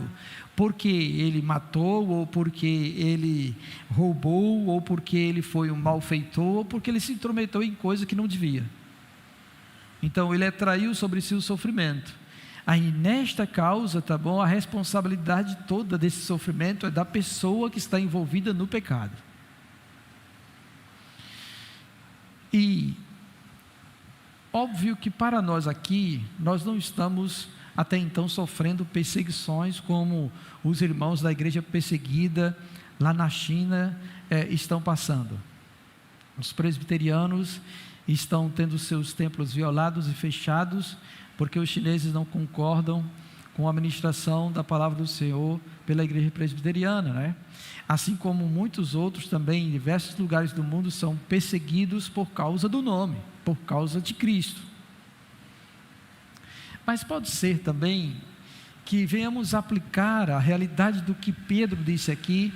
porque ele matou, ou porque ele roubou, ou porque ele foi um malfeitor, ou porque ele se intrometeu em coisa que não devia. Então ele atraiu sobre si o sofrimento. Aí nesta causa, tá bom, a responsabilidade toda desse sofrimento é da pessoa que está envolvida no pecado. E óbvio que para nós aqui, nós não estamos até então sofrendo perseguições como os irmãos da igreja perseguida lá na China estão passando. Os presbiterianos estão tendo seus templos violados e fechados, porque os chineses não concordam com a administração da palavra do Senhor pela igreja presbiteriana, né? Assim como muitos outros também em diversos lugares do mundo são perseguidos por causa do nome, por causa de Cristo. Mas pode ser também que venhamos aplicar a realidade do que Pedro disse aqui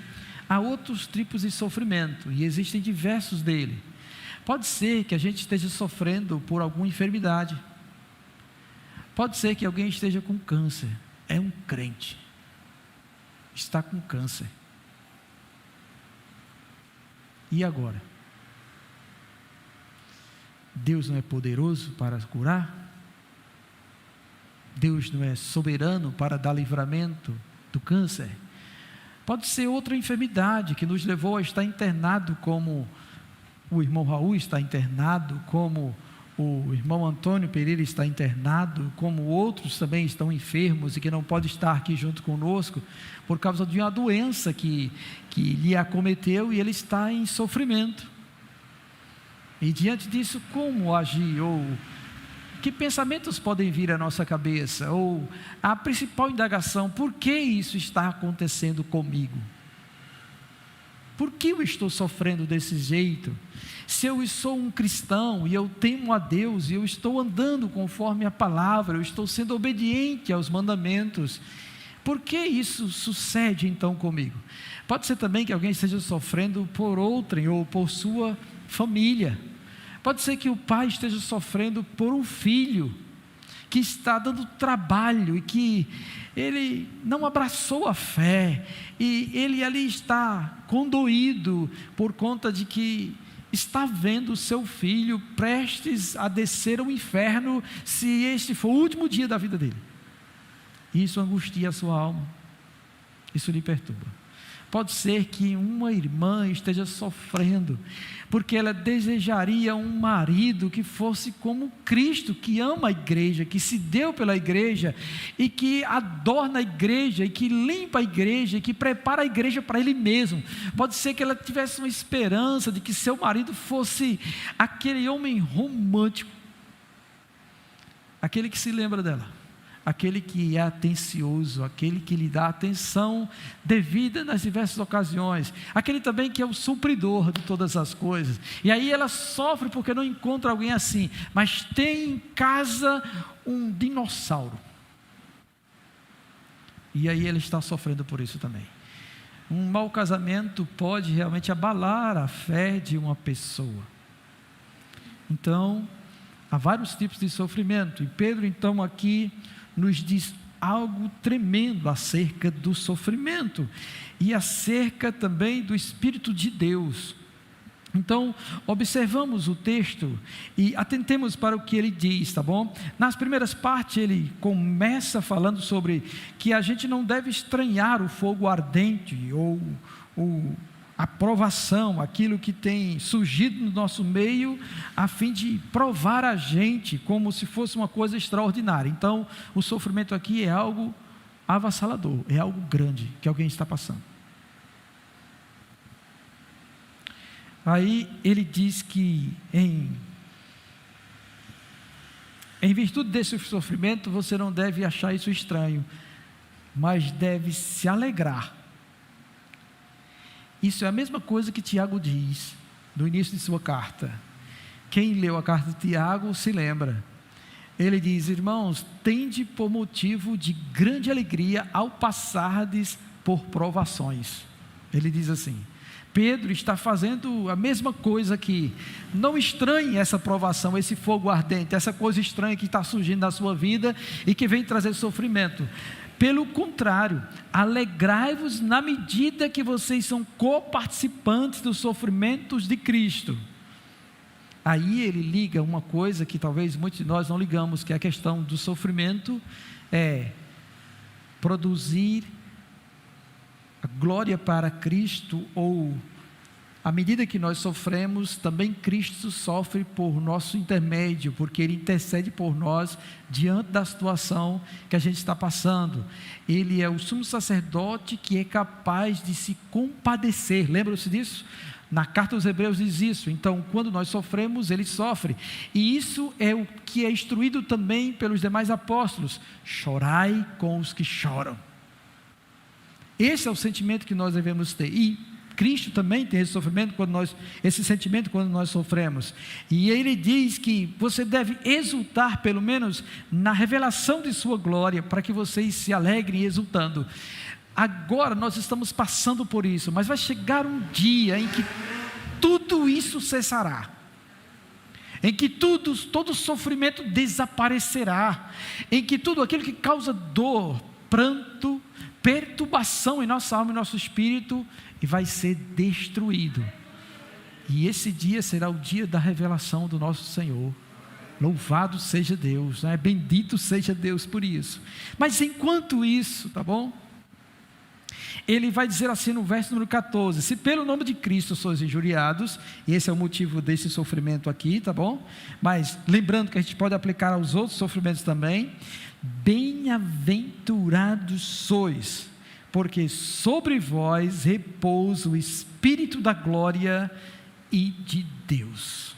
a outros tipos de sofrimento, e existem diversos dele. Pode ser que a gente esteja sofrendo por alguma enfermidade, pode ser que alguém esteja com câncer, é um crente, está com câncer, e agora? Deus não é poderoso para curar? Deus não é soberano para dar livramento do câncer? Pode ser outra enfermidade que nos levou a estar internado, como o irmão Raul está internado, como o irmão Antônio Pereira está internado, como outros também estão enfermos e que não podem estar aqui junto conosco, por causa de uma doença que lhe acometeu e ele está em sofrimento. E diante disso, como agir? Ou que pensamentos podem vir à nossa cabeça? Ou a principal indagação: por que isso está acontecendo comigo? Por que eu estou sofrendo desse jeito? Se eu sou um cristão e eu temo a Deus, e eu estou andando conforme a palavra, eu estou sendo obediente aos mandamentos, por que isso sucede então comigo? Pode ser também que alguém esteja sofrendo por outrem ou por sua família. Pode ser que o pai esteja sofrendo por um filho que está dando trabalho e que ele não abraçou a fé, e ele ali está condoído por conta de que está vendo o seu filho prestes a descer ao inferno, se este for o último dia da vida dele. Isso angustia a sua alma, isso lhe perturba. Pode ser que uma irmã esteja sofrendo, porque ela desejaria um marido que fosse como Cristo, que ama a igreja, que se deu pela igreja, e que adorna a igreja, e que limpa a igreja, e que prepara a igreja para Ele mesmo. Pode ser que ela tivesse uma esperança de que seu marido fosse aquele homem romântico, aquele que se lembra dela, aquele que é atencioso, aquele que lhe dá atenção devida nas diversas ocasiões, aquele também que é o supridor de todas as coisas. E aí ela sofre porque não encontra alguém assim, mas tem em casa um dinossauro, e aí ela está sofrendo por isso também. Um mau casamento pode realmente abalar a fé de uma pessoa. Então, há vários tipos de sofrimento, e Pedro então aqui nos diz algo tremendo acerca do sofrimento e acerca também do Espírito de Deus. Então, observamos o texto e atentemos para o que ele diz, tá bom? Nas primeiras partes ele começa falando sobre que a gente não deve estranhar o fogo ardente ou a provação, aquilo que tem surgido no nosso meio, a fim de provar a gente como se fosse uma coisa extraordinária. Então, o sofrimento aqui é algo avassalador, é algo grande que alguém está passando. Aí ele diz que em virtude desse sofrimento, você não deve achar isso estranho, mas deve se alegrar. Isso é a mesma coisa que Tiago diz no início de sua carta. Quem leu a carta de Tiago se lembra. Ele diz: irmãos, tende por motivo de grande alegria ao passardes por provações. Ele diz assim: Pedro está fazendo a mesma coisa aqui. Não estranhe essa provação, esse fogo ardente, essa coisa estranha que está surgindo na sua vida e que vem trazer sofrimento. Pelo contrário, alegrai-vos na medida que vocês são coparticipantes dos sofrimentos de Cristo. Aí ele liga uma coisa que talvez muitos de nós não ligamos, que é a questão do sofrimento, é produzir a glória para Cristo, ou à medida que nós sofremos, também Cristo sofre por nosso intermédio, porque Ele intercede por nós diante da situação que a gente está passando. Ele é o sumo sacerdote que é capaz de se compadecer. Lembram-se disso? Na carta aos Hebreus diz isso. Então, quando nós sofremos, Ele sofre. E isso é o que é instruído também pelos demais apóstolos: chorai com os que choram. Esse é o sentimento que nós devemos ter. E Cristo também tem esse sofrimento esse sentimento quando nós sofremos. E Ele diz que você deve exultar, pelo menos na revelação de sua glória, para que vocês se alegrem exultando. Agora nós estamos passando por isso, mas vai chegar um dia em que tudo isso cessará, em que todo sofrimento desaparecerá, em que tudo aquilo que causa dor, pranto, perturbação em nossa alma e nosso espírito, e vai ser destruído. E esse dia será o dia da revelação do nosso Senhor. Louvado seja Deus, né? Bendito seja Deus por isso. Mas enquanto isso, tá bom? Ele vai dizer assim no verso número 14: se pelo nome de Cristo sois injuriados, e esse é o motivo desse sofrimento aqui, tá bom? Mas lembrando que a gente pode aplicar aos outros sofrimentos também. Bem-aventurados sois, porque sobre vós repousa o Espírito da glória e de Deus.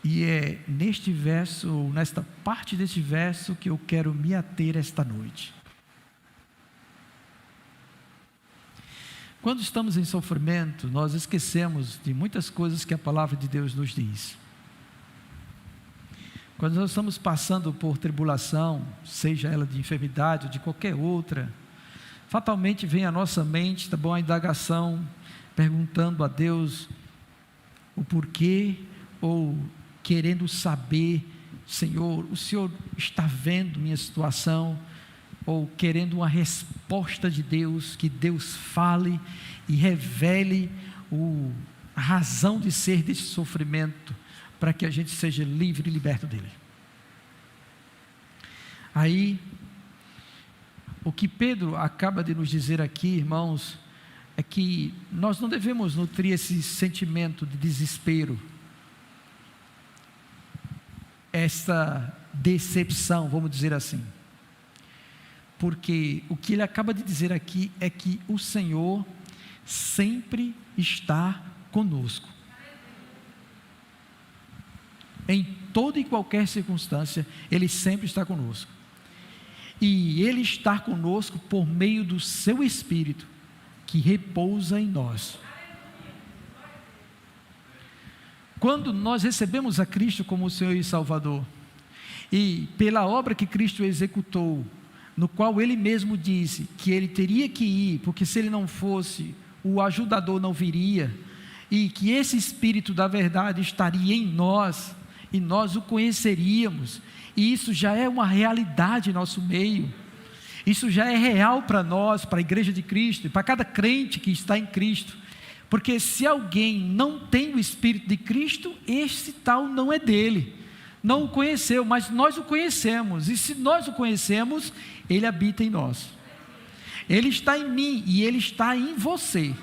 E é neste verso, nesta parte deste verso, que eu quero me ater esta noite. Quando estamos em sofrimento, nós esquecemos de muitas coisas que a palavra de Deus nos diz. Quando nós estamos passando por tribulação, seja ela de enfermidade ou de qualquer outra, fatalmente vem à nossa mente, tá bom, a indagação, perguntando a Deus o porquê, ou querendo saber: Senhor, o Senhor está vendo minha situação? Ou querendo uma resposta de Deus, que Deus fale e revele a razão de ser desse sofrimento, para que a gente seja livre e liberto dele. Aí, o que Pedro acaba de nos dizer aqui, irmãos, é que nós não devemos nutrir esse sentimento de desespero, essa decepção, vamos dizer assim. Porque o que ele acaba de dizer aqui é que o Senhor sempre está conosco. Em toda e qualquer circunstância, Ele sempre está conosco. E Ele está conosco por meio do Seu Espírito, que repousa em nós. Quando nós recebemos a Cristo como o Senhor e Salvador, e pela obra que Cristo executou, no qual Ele mesmo disse que Ele teria que ir, porque se Ele não fosse, o ajudador não viria, e que esse Espírito da verdade estaria em nós, e nós o conheceríamos, e isso já é uma realidade em nosso meio, isso já é real para nós, para a igreja de Cristo, e para cada crente que está em Cristo, porque se alguém não tem o Espírito de Cristo, esse tal não é dele, não o conheceu, mas nós o conhecemos, e se nós o conhecemos, Ele habita em nós, Ele está em mim, e Ele está em você,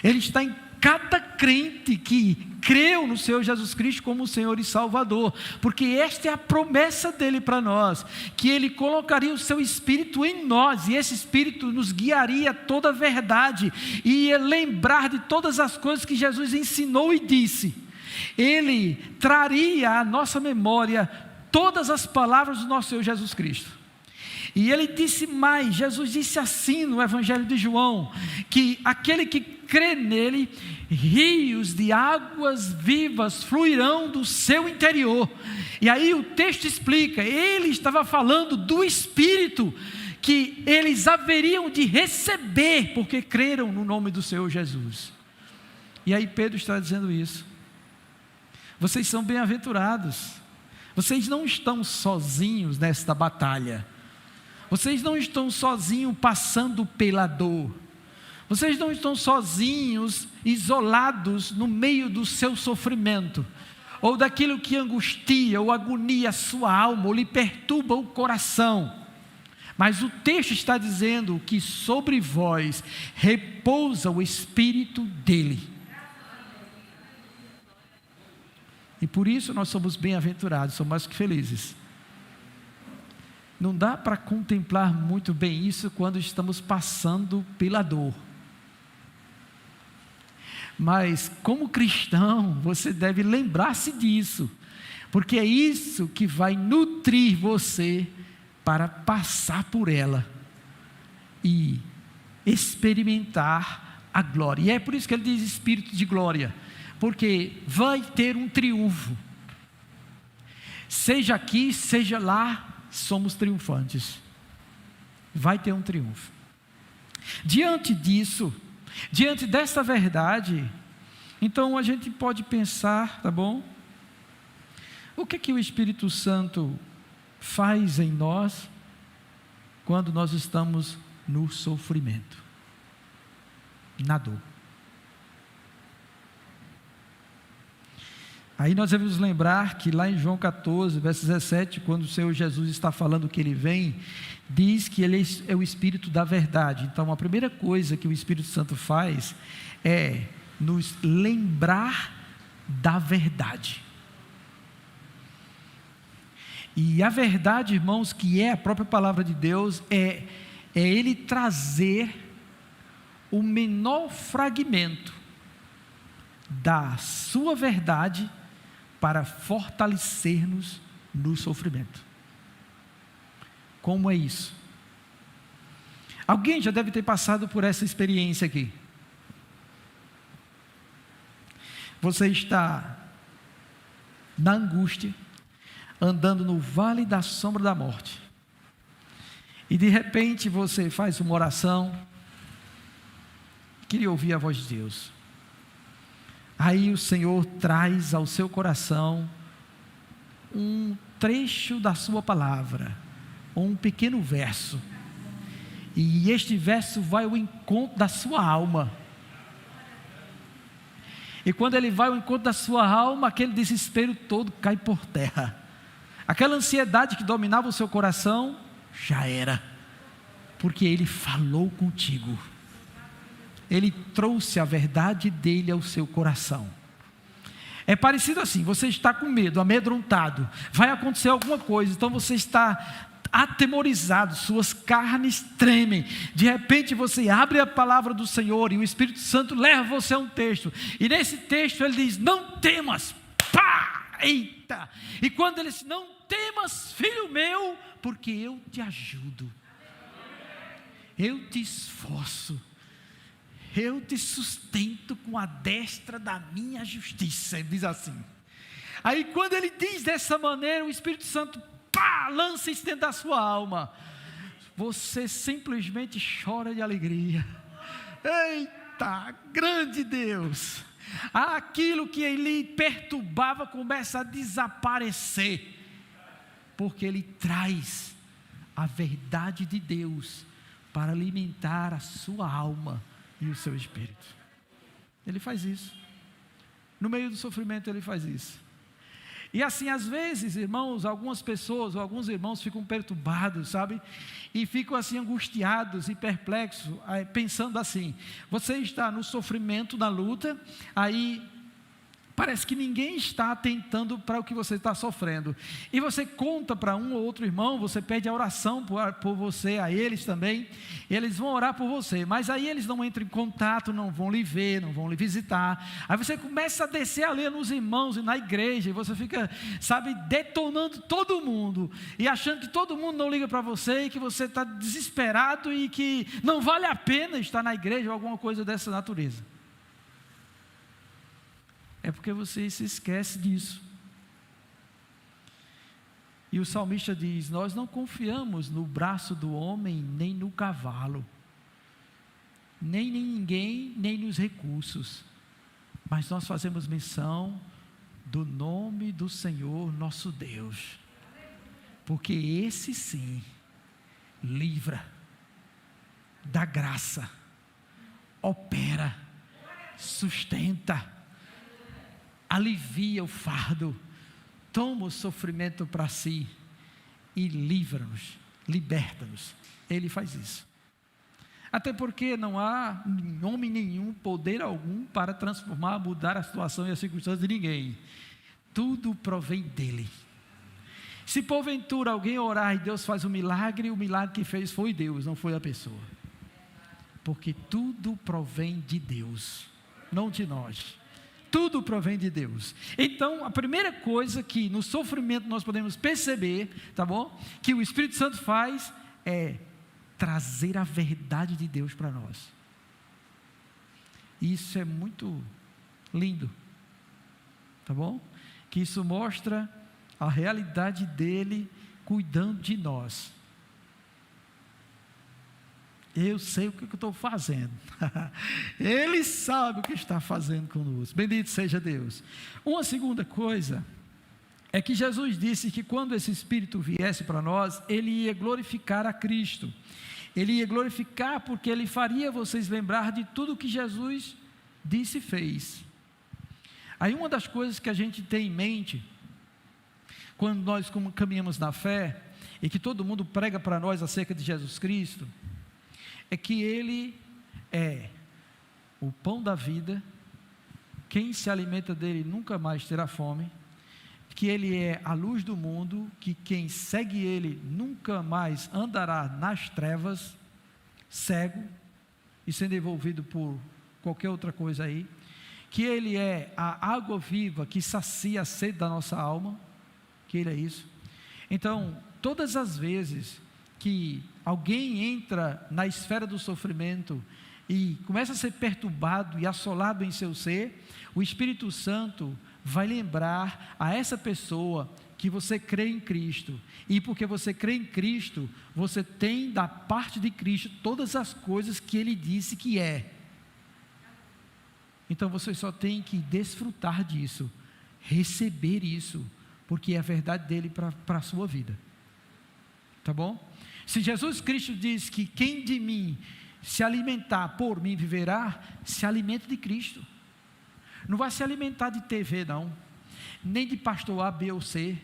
Ele está em cada crente que creu no Senhor Jesus Cristo como o Senhor e Salvador, porque esta é a promessa dele para nós, que Ele colocaria o seu Espírito em nós, e esse Espírito nos guiaria a toda a verdade, e ia lembrar de todas as coisas que Jesus ensinou e disse. Ele traria à nossa memória todas as palavras do nosso Senhor Jesus Cristo. E ele disse mais, Jesus disse assim no Evangelho de João, que aquele que crê nele, rios de águas vivas fluirão do seu interior. E aí o texto explica, ele estava falando do Espírito, que eles haveriam de receber, porque creram no nome do Senhor Jesus. E aí Pedro está dizendo isso. Vocês são bem-aventurados. Vocês não estão sozinhos nesta batalha. Vocês não estão sozinhos passando pela dor. Vocês não estão sozinhos, isolados no meio do seu sofrimento, ou daquilo que angustia ou agonia a sua alma, ou lhe perturba o coração. Mas o texto está dizendo que sobre vós repousa o Espírito dele. E por isso nós somos bem-aventurados, somos mais que felizes. Não dá para contemplar muito bem isso quando estamos passando pela dor. Mas como cristão, você deve lembrar-se disso, porque é isso que vai nutrir você para passar por ela e experimentar a glória. E é por isso que ele diz espírito de glória, porque vai ter um triunfo. Seja aqui, seja lá, somos triunfantes. Vai ter um triunfo. Diante disso, diante dessa verdade, então a gente pode pensar, tá bom? O que o Espírito Santo faz em nós quando nós estamos no sofrimento, na dor? Aí nós devemos lembrar que lá em João 14, verso 17, quando o Senhor Jesus está falando que Ele vem, diz que Ele é o Espírito da verdade. Então a primeira coisa que o Espírito Santo faz é nos lembrar da verdade. E a verdade, irmãos, que é a própria palavra de Deus, é Ele trazer o menor fragmento da sua verdade para fortalecer-nos no sofrimento. Como é isso? Alguém já deve ter passado por essa experiência aqui. Você está na angústia, andando no vale da sombra da morte, e de repente você faz uma oração, queria ouvir a voz de Deus. Aí o Senhor traz ao seu coração um trecho da sua palavra, um pequeno verso, e este verso vai ao encontro da sua alma. E quando ele vai ao encontro da sua alma, aquele desespero todo cai por terra. Aquela ansiedade que dominava o seu coração, já era, porque ele falou contigo. Ele trouxe a verdade dele ao seu coração. É parecido assim, você está com medo, amedrontado, vai acontecer alguma coisa, então você está atemorizado, suas carnes tremem. De repente você abre a palavra do Senhor e o Espírito Santo leva você a um texto, e nesse texto ele diz: não temas. Pá! Eita! E quando ele diz: não temas, filho meu, porque eu te ajudo, eu te esforço, eu te sustento com a destra da minha justiça. Ele diz assim. Aí quando ele diz dessa maneira, o Espírito Santo lança isso dentro da sua alma, você simplesmente chora de alegria. Eita, grande Deus! Aquilo que ele perturbava começa a desaparecer, porque ele traz a verdade de Deus para alimentar a sua alma e o seu espírito. Ele faz isso. No meio do sofrimento ele faz isso. E assim, às vezes, irmãos, algumas pessoas ou alguns irmãos ficam perturbados, sabe? E ficam assim angustiados e perplexos, pensando assim: você está no sofrimento, na luta, aí Parece que ninguém está atentando para o que você está sofrendo. E você conta para um ou outro irmão, você pede a oração por você, a eles também. E eles vão orar por você. Mas aí eles não entram em contato, não vão lhe ver, não vão lhe visitar. Aí você começa a descer a lenha nos irmãos e na igreja. E você fica, sabe, detonando todo mundo. E achando que todo mundo não liga para você. E que você está desesperado e que não vale a pena estar na igreja ou alguma coisa dessa natureza. É porque você se esquece disso. E o salmista diz: nós não confiamos no braço do homem, nem no cavalo, nem em ninguém, nem nos recursos, mas nós fazemos menção do nome do Senhor nosso Deus, porque esse sim livra, dá graça, opera, sustenta, alivia o fardo, toma o sofrimento para si e livra-nos, liberta-nos. Ele faz isso. Até porque não há em homem nenhum, poder algum para transformar, mudar a situação e as circunstâncias de ninguém. Tudo provém dele. Se porventura alguém orar e Deus faz um milagre, o milagre que fez foi Deus, não foi a pessoa. Porque tudo provém de Deus, não de nós. Tudo provém de Deus. Então, a primeira coisa que no sofrimento nós podemos perceber, tá bom? Que o Espírito Santo faz é trazer a verdade de Deus para nós. Isso é muito lindo, tá bom? Que isso mostra a realidade dele cuidando de nós. Eu sei o que eu estou fazendo. Ele sabe o que está fazendo conosco. Bendito seja Deus. Uma segunda coisa é que Jesus disse que quando esse Espírito viesse para nós, ele ia glorificar a Cristo. Ele ia glorificar porque ele faria vocês lembrar de tudo que Jesus disse e fez. Aí uma das coisas que a gente tem em mente, quando nós caminhamos na fé, e que todo mundo prega para nós acerca de Jesus Cristo, é que ele é o pão da vida, quem se alimenta dele nunca mais terá fome, que ele é a luz do mundo, que quem segue ele nunca mais andará nas trevas, cego e sendo envolvido por qualquer outra coisa aí, que ele é a água viva que sacia a sede da nossa alma, que ele é isso. Então, todas as vezes que alguém entra na esfera do sofrimento e começa a ser perturbado e assolado em seu ser, o Espírito Santo vai lembrar a essa pessoa que você crê em Cristo, e porque você crê em Cristo, você tem da parte de Cristo todas as coisas que Ele disse que é. Então você só tem que desfrutar disso, receber isso, porque é a verdade dele para a sua vida, tá bom? Se Jesus Cristo diz que quem de mim se alimentar por mim viverá, se alimenta de Cristo. Não vai se alimentar de TV não, nem de pastor A, B ou C,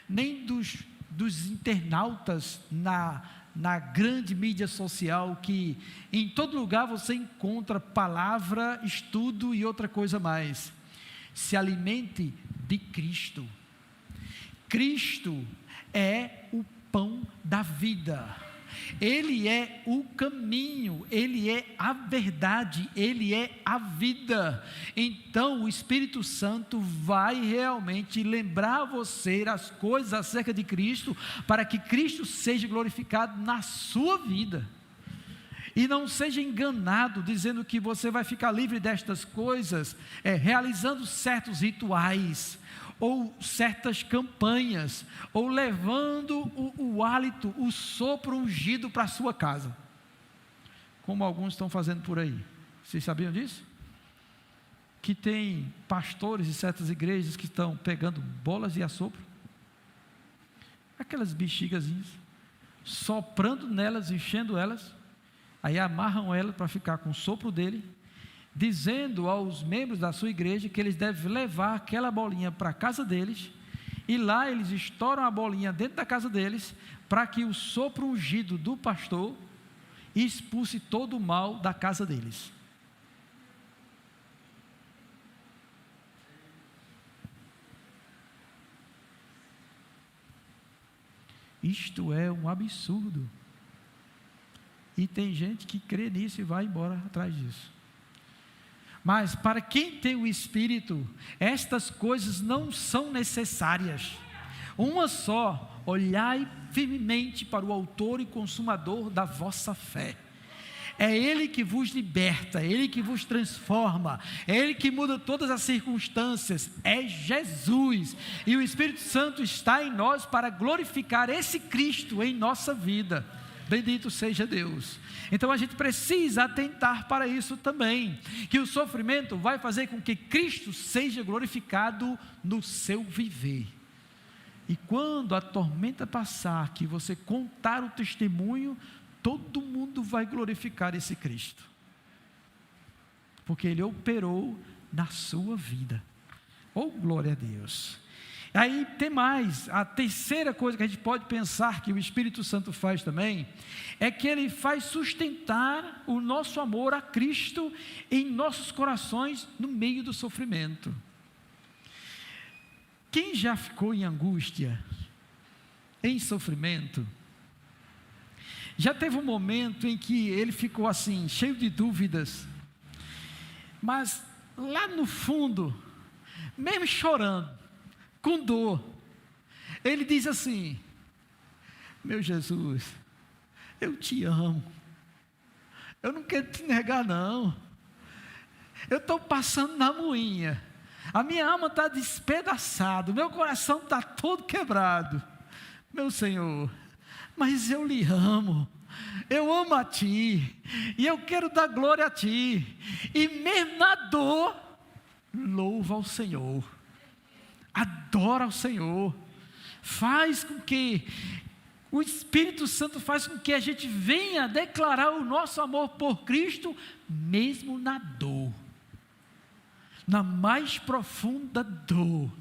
nem dos internautas na grande mídia social, que em todo lugar você encontra palavra, estudo e outra coisa mais. Se alimente de Cristo. Cristo é o pão da vida, Ele é o caminho, Ele é a verdade, Ele é a vida. Então o Espírito Santo vai realmente lembrar você as coisas acerca de Cristo, para que Cristo seja glorificado na sua vida, e não seja enganado dizendo que você vai ficar livre destas coisas, realizando certos rituais, ou certas campanhas, ou levando o hálito, o sopro ungido para a sua casa, como alguns estão fazendo por aí. Vocês sabiam disso? Que tem pastores de certas igrejas que estão pegando bolas de assopro, aquelas bexigazinhas, soprando nelas, enchendo elas, aí amarram elas para ficar com o sopro dele, dizendo aos membros da sua igreja que eles devem levar aquela bolinha para a casa deles, e lá eles estouram a bolinha dentro da casa deles, para que o sopro ungido do pastor expulse todo o mal da casa deles. Isto é um absurdo. E tem gente que crê nisso e vai embora atrás disso. Mas para quem tem o Espírito, estas coisas não são necessárias. Uma só: olhai firmemente para o autor e consumador da vossa fé. É Ele que vos liberta, é Ele que vos transforma, é Ele que muda todas as circunstâncias, é Jesus. E o Espírito Santo está em nós para glorificar esse Cristo em nossa vida. Bendito seja Deus. Então a gente precisa atentar para isso também, que o sofrimento vai fazer com que Cristo seja glorificado no seu viver. E quando a tormenta passar, que você contar o testemunho, todo mundo vai glorificar esse Cristo, porque Ele operou na sua vida. Oh, glória a Deus. Aí tem mais, a terceira coisa que a gente pode pensar que o Espírito Santo faz também, é que Ele faz sustentar o nosso amor a Cristo em nossos corações no meio do sofrimento. Quem já ficou em angústia, em sofrimento, já teve um momento em que ele ficou assim, cheio de dúvidas, mas lá no fundo, mesmo chorando, com dor, ele diz assim: meu Jesus, eu te amo, eu não quero te negar não, eu estou passando na moinha, a minha alma está despedaçada, meu coração está todo quebrado, meu Senhor, mas eu lhe amo, eu amo a Ti, e eu quero dar glória a Ti, e mesmo na dor, louva ao Senhor, adora ao Senhor, faz com que, o Espírito Santo faz com que a gente venha declarar o nosso amor por Cristo, mesmo na dor, na mais profunda dor.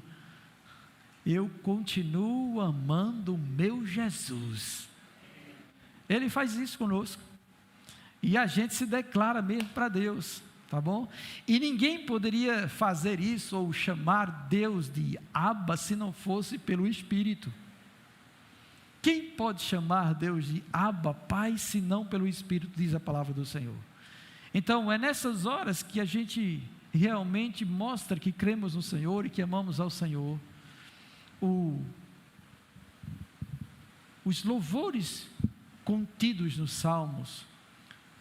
Eu continuo amando o meu Jesus. Ele faz isso conosco, e a gente se declara mesmo para Deus, tá bom? E ninguém poderia fazer isso ou chamar Deus de Abba se não fosse pelo Espírito. Quem pode chamar Deus de Abba, Pai, se não pelo Espírito, diz a palavra do Senhor. Então é nessas horas que a gente realmente mostra que cremos no Senhor e que amamos ao Senhor. Os louvores contidos nos Salmos,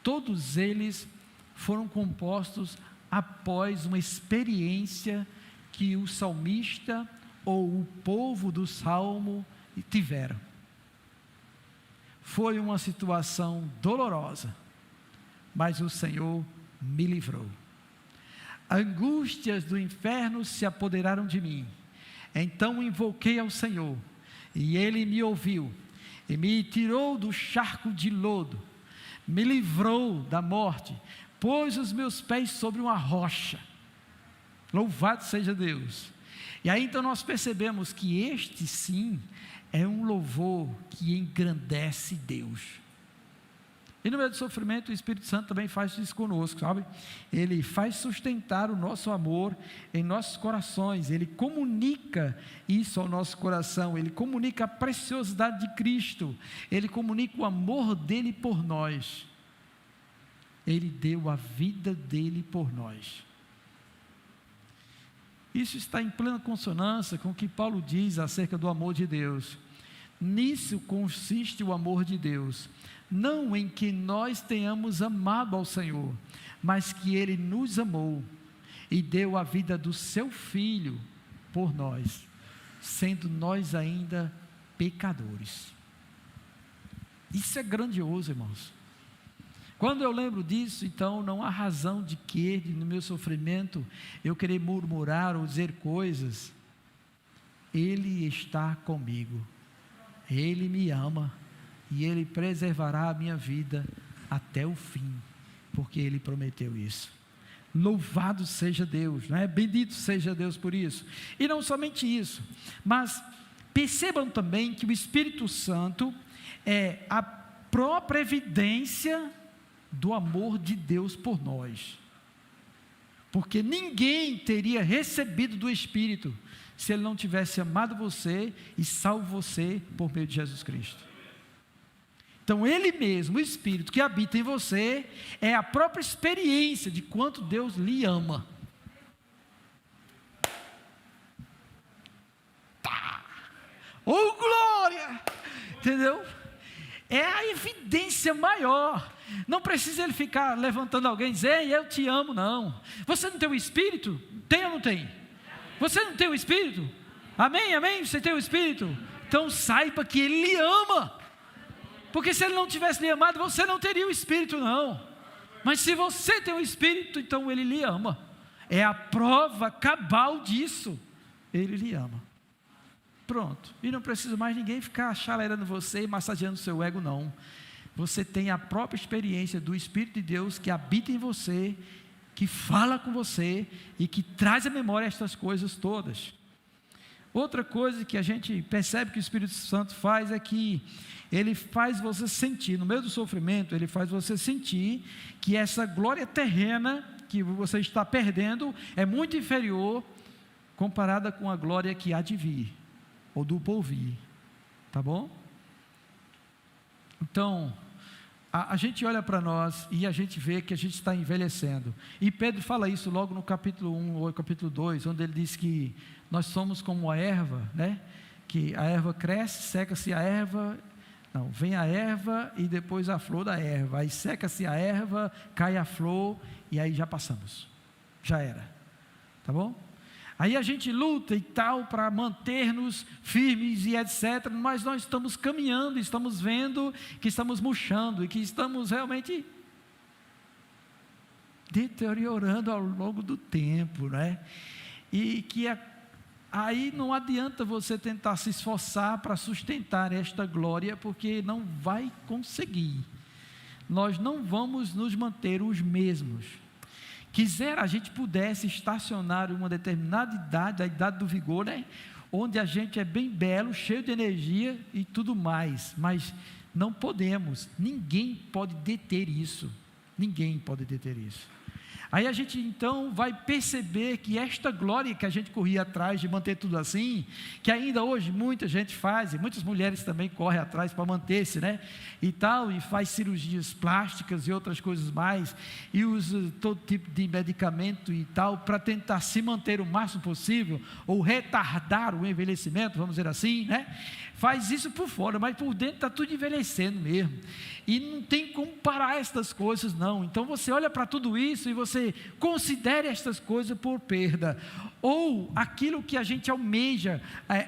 todos eles foram compostos após uma experiência que o salmista ou o povo do Salmo tiveram. Foi uma situação dolorosa, mas o Senhor me livrou. Angústias do inferno se apoderaram de mim. Então invoquei ao Senhor, e Ele me ouviu, e me tirou do charco de lodo, me livrou da morte, pôs os meus pés sobre uma rocha. Louvado seja Deus. E aí então nós percebemos que este sim é um louvor que engrandece Deus. E no meio do sofrimento, o Espírito Santo também faz isso conosco, sabe? Ele faz sustentar o nosso amor em nossos corações, Ele comunica isso ao nosso coração, Ele comunica a preciosidade de Cristo, Ele comunica o amor dEle por nós. Ele deu a vida dEle por nós. Isso está em plena consonância com o que Paulo diz acerca do amor de Deus. Nisso consiste o amor de Deus, não em que nós tenhamos amado ao Senhor, mas que Ele nos amou e deu a vida do Seu Filho por nós, sendo nós ainda pecadores. Isso é grandioso, irmãos. Quando eu lembro disso, então não há razão de que no meu sofrimento eu querer murmurar ou dizer coisas. Ele está comigo, Ele me ama, e Ele preservará a minha vida até o fim, porque Ele prometeu isso. Louvado seja Deus, né? Bendito seja Deus por isso. E não somente isso, mas percebam também que o Espírito Santo é a própria evidência do amor de Deus por nós, porque ninguém teria recebido do Espírito se Ele não tivesse amado você e salvo você por meio de Jesus Cristo. Então Ele mesmo, o Espírito que habita em você, é a própria experiência de quanto Deus lhe ama. Tá. Oh glória! Entendeu? É a evidência maior. Não precisa ele ficar levantando alguém e dizer: ei, eu te amo, não. Você não tem o Espírito? Tem ou não tem? Você não tem o Espírito? Amém, amém? Você tem o Espírito? Então saiba que Ele lhe ama. Porque se Ele não tivesse lhe amado, você não teria o Espírito, não. Mas se você tem o Espírito, então Ele lhe ama. É a prova cabal disso. Ele lhe ama. Pronto. E não precisa mais ninguém ficar chalerando você e massageando seu ego, não. Você tem a própria experiência do Espírito de Deus que habita em você, que fala com você e que traz à memória estas coisas todas. Outra coisa que a gente percebe que o Espírito Santo faz é que ele faz você sentir, no meio do sofrimento, ele faz você sentir que essa glória terrena que você está perdendo é muito inferior comparada com a glória que há de vir, ou do porvir, tá bom? Então, a gente olha para nós e a gente vê que a gente está envelhecendo, e Pedro fala isso logo no capítulo 1 ou capítulo 2, onde ele diz que nós somos como a erva, né? Que a erva cresce, seca-se a erva, não, vem a erva e depois a flor da erva, aí seca-se a erva, cai a flor e aí já passamos, já era, tá bom? Aí a gente luta e tal para manter-nos firmes e etc, mas nós estamos caminhando, estamos vendo que estamos murchando e que estamos realmente deteriorando ao longo do tempo, né? E que aí não adianta você tentar se esforçar para sustentar esta glória, porque não vai conseguir. Nós não vamos nos manter os mesmos. Quisera a gente pudesse estacionar em uma determinada idade, a idade do vigor, né? Onde a gente é bem belo, cheio de energia e tudo mais, mas não podemos, ninguém pode deter isso, ninguém pode deter isso. Aí a gente então vai perceber que esta glória que a gente corria atrás de manter tudo assim, que ainda hoje muita gente faz, e muitas mulheres também correm atrás para manter-se, né? E tal, e faz cirurgias plásticas e outras coisas mais, e usa todo tipo de medicamento e tal, para tentar se manter o máximo possível, ou retardar o envelhecimento, vamos dizer assim, né? Faz isso por fora, mas por dentro está tudo envelhecendo mesmo, e não tem como parar estas coisas não. Então você olha para tudo isso e você considere estas coisas por perda, ou aquilo que a gente almeja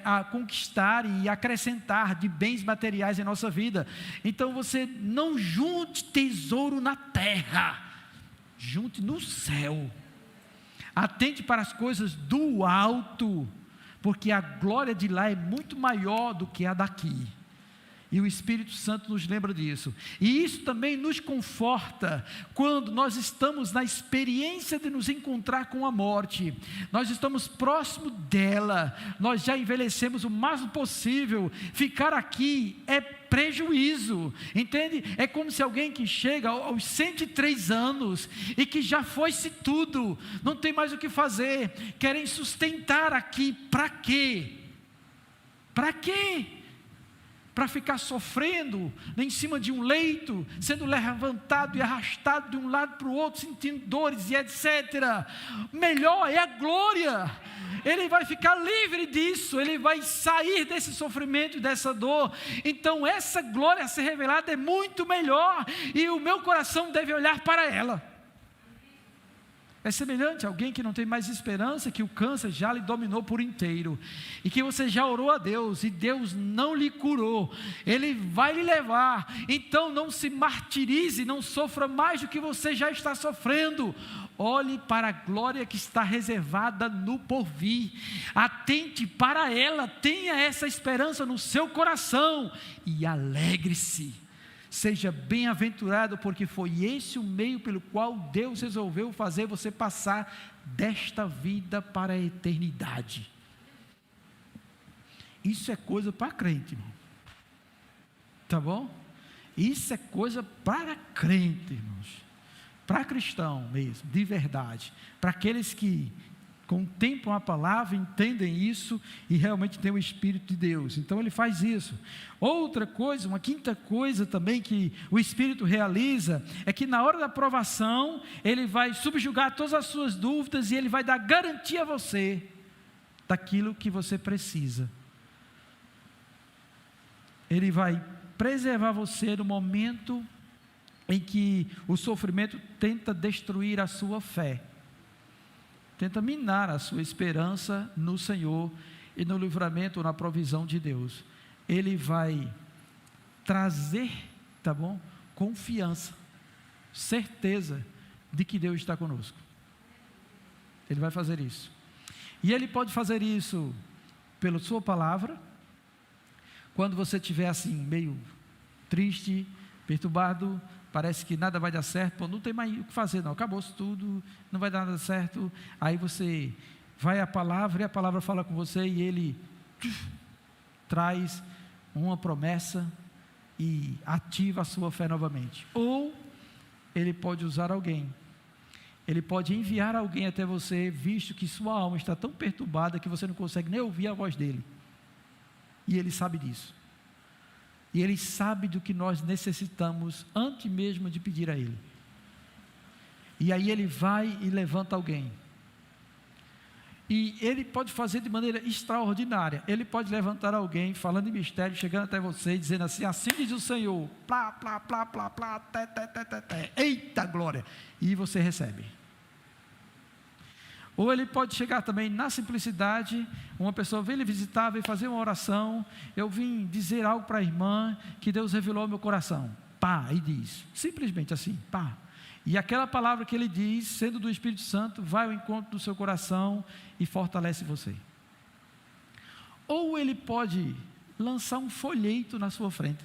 a conquistar e acrescentar de bens materiais em nossa vida. Então você não junte tesouro na terra, junte no céu, atente para as coisas do alto, porque a glória de lá é muito maior do que a daqui, e o Espírito Santo nos lembra disso, e isso também nos conforta, quando nós estamos na experiência de nos encontrar com a morte, nós estamos próximo dela, nós já envelhecemos o máximo possível, ficar aqui é prejuízo, entende? É como se alguém que chega aos 103 anos, e que já foi-se tudo, não tem mais o que fazer, querem sustentar aqui, para quê? Para quê? Para ficar sofrendo em cima de um leito, sendo levantado e arrastado de um lado para o outro, sentindo dores e etc. Melhor é a glória. Ele vai ficar livre disso, ele vai sair desse sofrimento e dessa dor. Então essa glória a ser revelada é muito melhor, e o meu coração deve olhar para ela. É semelhante a alguém que não tem mais esperança, que o câncer já lhe dominou por inteiro, e que você já orou a Deus, e Deus não lhe curou, Ele vai lhe levar. Então não se martirize, não sofra mais do que você já está sofrendo. Olhe para a glória que está reservada no porvir, atente para ela, tenha essa esperança no seu coração, e alegre-se. Seja bem-aventurado, porque foi esse o meio pelo qual Deus resolveu fazer você passar desta vida para a eternidade. Isso é coisa para crente, irmão. Tá bom? Isso é coisa para crente, irmãos. Para cristão mesmo, de verdade. Para aqueles que contemplam a palavra, entendem isso e realmente têm o Espírito de Deus. Então ele faz isso. Outra coisa, uma quinta coisa também que o Espírito realiza, é que na hora da provação, ele vai subjugar todas as suas dúvidas e ele vai dar garantia a você daquilo que você precisa. Ele vai preservar você no momento em que o sofrimento tenta destruir a sua fé, tenta minar a sua esperança no Senhor e no livramento, na provisão de Deus. Ele vai trazer, tá bom? Confiança, certeza de que Deus está conosco. Ele vai fazer isso. E ele pode fazer isso pela sua palavra. Quando você estiver assim, meio triste, perturbado, parece que nada vai dar certo, pô, não tem mais o que fazer não, acabou-se tudo, não vai dar nada certo, aí você vai à palavra, e a palavra fala com você, e ele traz uma promessa, e ativa a sua fé novamente. Ou, ele pode usar alguém, ele pode enviar alguém até você, visto que sua alma está tão perturbada, que você não consegue nem ouvir a voz dele, e ele sabe disso. E ele sabe do que nós necessitamos antes mesmo de pedir a ele. E aí ele vai e levanta alguém. E ele pode fazer de maneira extraordinária. Ele pode levantar alguém falando em mistério, chegando até você e dizendo assim: assim diz o Senhor, plá, plá, plá, plá, plá, té, té, té, té, té. Eita glória! E você recebe. Ou ele pode chegar também na simplicidade, uma pessoa vem lhe visitar, vem fazer uma oração, eu vim dizer algo para a irmã, que Deus revelou ao meu coração, pá, e diz, simplesmente assim, pá, e aquela palavra que ele diz, sendo do Espírito Santo, vai ao encontro do seu coração e fortalece você. Ou ele pode lançar um folheto na sua frente,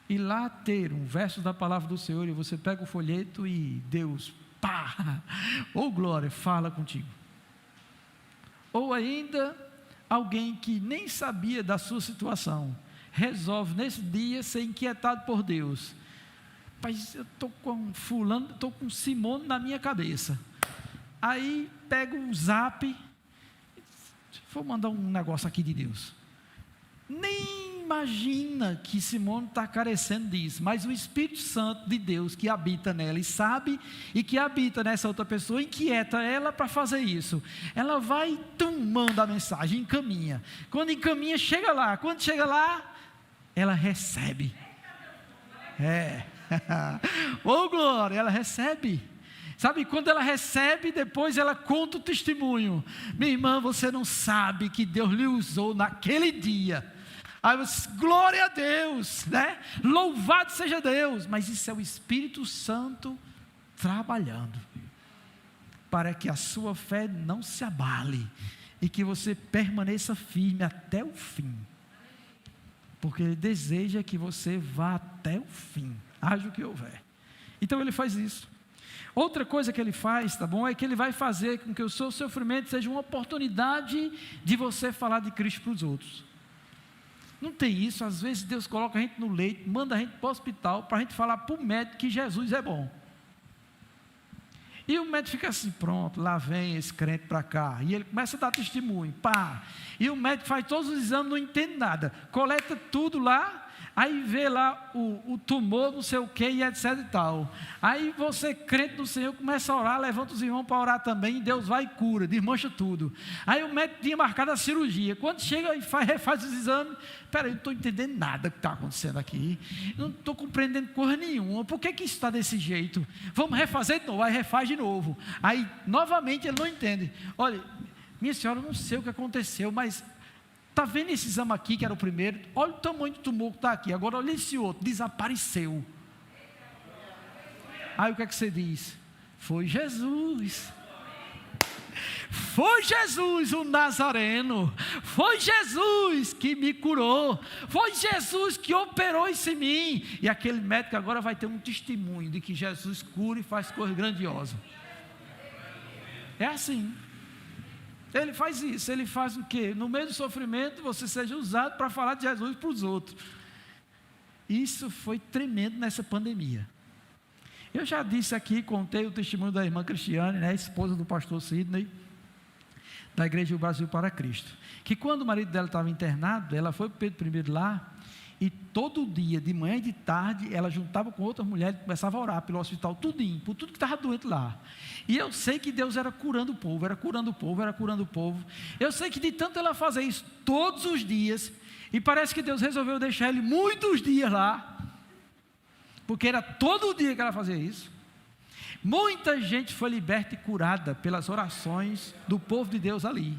e lá ter um verso da palavra do Senhor, e você pega o folheto e Deus, pá, ou glória, fala contigo. Ou ainda, alguém que nem sabia da sua situação, resolve nesse dia ser inquietado por Deus. Mas eu estou com fulano, estou com Simone na minha cabeça. Aí pega um zap, vou mandar um negócio aqui de Deus. Nem imagina que Simone está carecendo disso, mas o Espírito Santo de Deus que habita nela e sabe, e que habita nessa outra pessoa, inquieta ela para fazer isso. Ela vai, manda a mensagem, encaminha. Quando encaminha, chega lá. Quando chega lá, ela recebe. Ô glória, ela recebe. Sabe, quando ela recebe, depois ela conta o testemunho. Minha irmã, você não sabe que Deus lhe usou naquele dia. Aí você, glória a Deus, né? Louvado seja Deus. Mas isso é o Espírito Santo trabalhando, para que a sua fé não se abale, e que você permaneça firme até o fim, porque Ele deseja que você vá até o fim, haja o que houver. Então Ele faz isso. Outra coisa que Ele faz, tá bom, é que Ele vai fazer com que o seu sofrimento seja uma oportunidade de você falar de Cristo para os outros. Não tem isso, às vezes Deus coloca a gente no leito, manda a gente para o hospital, para a gente falar para o médico que Jesus é bom. E o médico fica assim, pronto, lá vem esse crente para cá, e ele começa a dar testemunho, pá, e o médico faz todos os exames, não entende nada, coleta tudo lá, aí vê lá o tumor, não sei o que, e etc e tal. Aí você, crente no Senhor, começa a orar, levanta os irmãos para orar também, e Deus vai e cura, desmancha tudo. Aí o médico tinha marcado a cirurgia, quando chega e refaz os exames, peraí, eu não estou entendendo nada que está acontecendo aqui, não estou compreendendo coisa nenhuma, por que isso está desse jeito? Vamos refazer de novo, aí refaz de novo. Aí, novamente, ele não entende. Olha, minha senhora, eu não sei o que aconteceu, mas... está vendo esse exame aqui, que era o primeiro? Olha o tamanho do tumor que está aqui. Agora olha esse outro, desapareceu. Aí o que é que você diz? Foi Jesus. Foi Jesus o Nazareno. Foi Jesus que me curou. Foi Jesus que operou isso em mim. E aquele médico agora vai ter um testemunho de que Jesus cura e faz coisa grandiosa. É assim. Ele faz isso, ele faz o quê? No meio do sofrimento, você seja usado para falar de Jesus para os outros. Isso foi tremendo nessa pandemia. Eu já disse aqui, contei o testemunho da irmã Cristiane, né, esposa do pastor Sidney, da Igreja do Brasil para Cristo, que quando o marido dela estava internado, ela foi para o Pedro I lá, e todo dia, de manhã e de tarde, ela juntava com outras mulheres e começava a orar pelo hospital, tudinho, por tudo que estava doente lá. E eu sei que Deus era curando o povo, era curando o povo, era curando o povo. Eu sei que de tanto ela fazer isso todos os dias, e parece que Deus resolveu deixar ele muitos dias lá, porque era todo dia que ela fazia isso. Muita gente foi liberta e curada pelas orações do povo de Deus ali.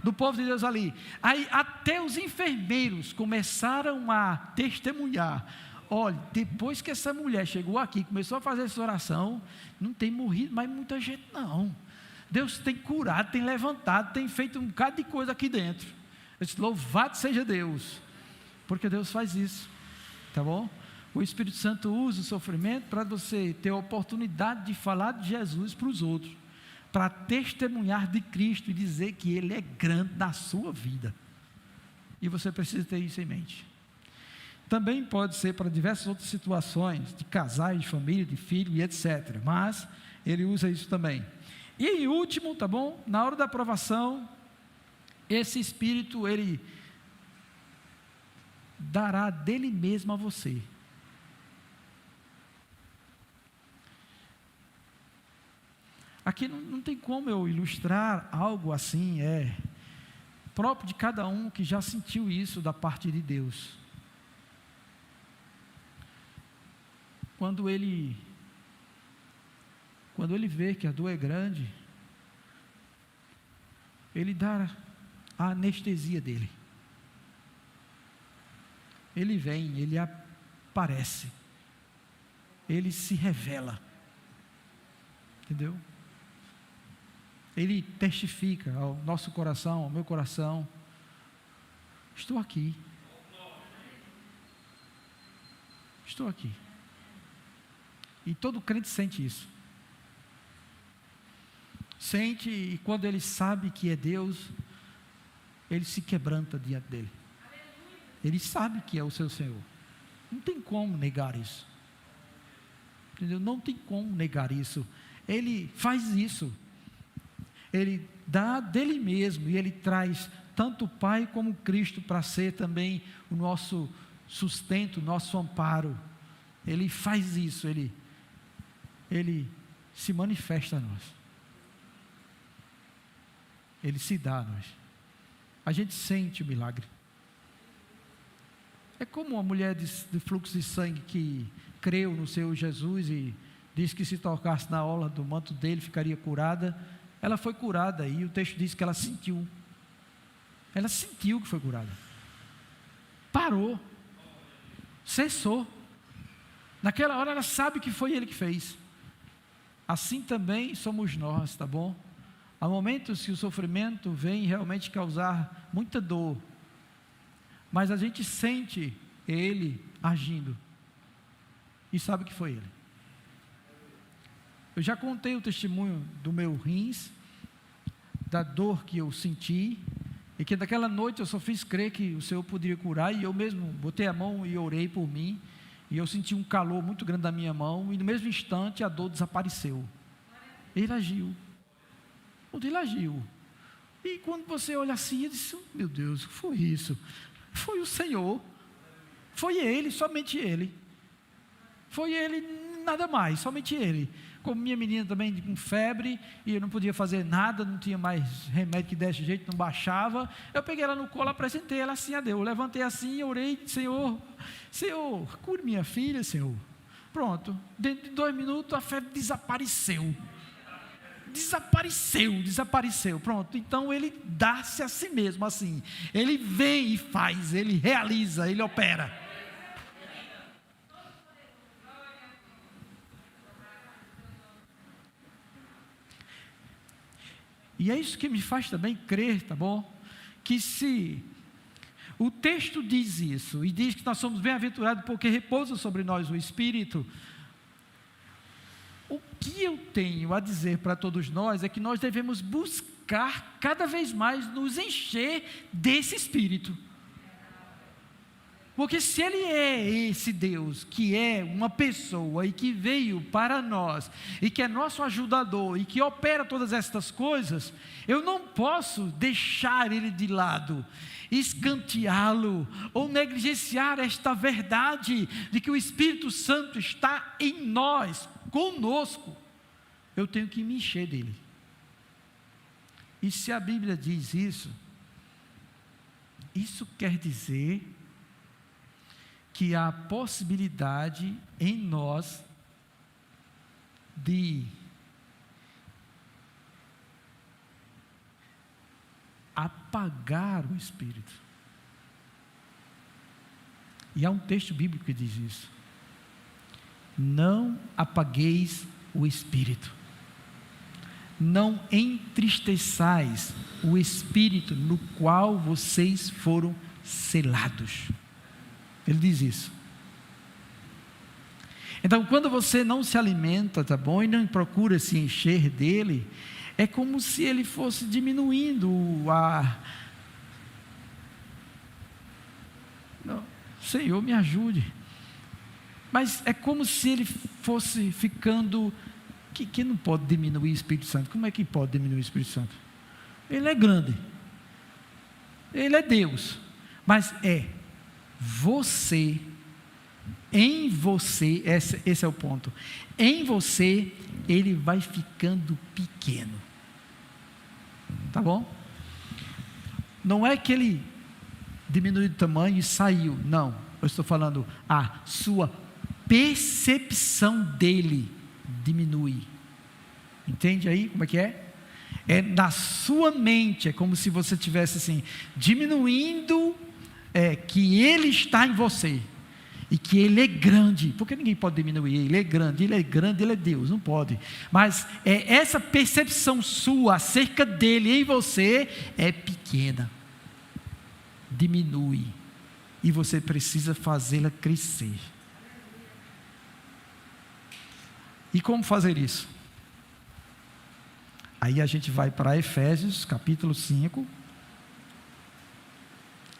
Do povo de Deus ali. Aí até os enfermeiros começaram a testemunhar. Olha, depois que essa mulher chegou aqui, começou a fazer essa oração, não tem morrido mais muita gente não. Deus tem curado, tem levantado, tem feito um bocado de coisa aqui dentro. Eu disse, louvado seja Deus, porque Deus faz isso, tá bom? O Espírito Santo usa o sofrimento para você ter a oportunidade de falar de Jesus para os outros, para testemunhar de Cristo e dizer que Ele é grande na sua vida, e você precisa ter isso em mente. Também pode ser para diversas outras situações, de casais, de família, de filho e etc, mas Ele usa isso também. E em último, tá bom? Na hora da aprovação, esse Espírito, Ele dará dele mesmo a você. Aqui não tem como eu ilustrar algo assim, próprio de cada um que já sentiu isso da parte de Deus. Quando ele vê que a dor é grande, Ele dá a anestesia dele. Ele vem, Ele aparece, Ele se revela, entendeu? Ele testifica ao nosso coração, ao meu coração, estou aqui, estou aqui. E todo crente sente isso, sente, e quando ele sabe que é Deus, ele se quebranta diante dele, ele sabe que é o seu Senhor, não tem como negar isso, entendeu? Não tem como negar isso, ele faz isso, Ele dá dele mesmo, e Ele traz tanto o Pai como Cristo para ser também o nosso sustento, o nosso amparo. Ele faz isso, Ele se manifesta a nós, Ele se dá a nós, a gente sente o milagre. É como uma mulher de fluxo de sangue que creu no Senhor Jesus e disse que se tocasse na orla do manto dele ficaria curada. Ela foi curada, e o texto diz que ela sentiu que foi curada, parou, cessou, naquela hora ela sabe que foi Ele que fez. Assim também somos nós, tá bom? Há momentos que o sofrimento vem realmente causar muita dor, mas a gente sente Ele agindo, e sabe que foi Ele. Eu já contei o testemunho do meu rins, da dor que eu senti, e que naquela noite eu só fiz crer que o Senhor poderia curar, e eu mesmo botei a mão e orei por mim, e eu senti um calor muito grande na minha mão, e no mesmo instante a dor desapareceu. Ele agiu, e quando você olha assim, eu disse, meu Deus, o que foi isso? Foi o Senhor, foi Ele, somente Ele, foi Ele, nada mais, somente Ele. Como minha menina também com febre, e eu não podia fazer nada, não tinha mais remédio que desse jeito, não baixava, eu peguei ela no colo, apresentei ela assim a Deus, eu levantei assim, orei, Senhor, cure minha filha, Senhor. Pronto, dentro de 2 minutos a febre desapareceu, pronto. Então Ele dá-se a si mesmo assim, Ele vem e faz, Ele realiza, Ele opera. E é isso que me faz também crer, tá bom? Que se o texto diz isso, e diz que nós somos bem-aventurados porque repousa sobre nós o Espírito, o que eu tenho a dizer para todos nós é que nós devemos buscar cada vez mais nos encher desse Espírito. Porque se Ele é esse Deus, que é uma pessoa e que veio para nós, e que é nosso ajudador, e que opera todas estas coisas, eu não posso deixar Ele de lado, escanteá-lo, ou negligenciar esta verdade, de que o Espírito Santo está em nós, conosco. Eu tenho que me encher dele. E se a Bíblia diz isso, isso quer dizer que há possibilidade em nós de apagar o Espírito. E há um texto bíblico que diz isso: não apagueis o Espírito, não entristeçais o Espírito no qual vocês foram selados. Ele diz isso. Então, quando você não se alimenta, tá bom, e não procura se encher dele, é como se ele fosse diminuindo Não, Senhor, me ajude. Mas é como se ele fosse ficando... que não pode diminuir o Espírito Santo? Como é que pode diminuir o Espírito Santo? Ele é grande. Ele é Deus. Mas você, em você, esse é o ponto, em você, ele vai ficando pequeno, tá bom? Não é que ele diminuiu de tamanho e saiu, não, eu estou falando, a sua percepção dele diminui, entende aí como é que é? É na sua mente, é como se você estivesse assim, diminuindo, que ele está em você, e que ele é grande, porque ninguém pode diminuir, ele é grande, ele é Deus, não pode, mas essa percepção sua, acerca dele em você, é pequena, diminui, e você precisa fazê-la crescer. E como fazer isso? Aí a gente vai para Efésios, capítulo 5,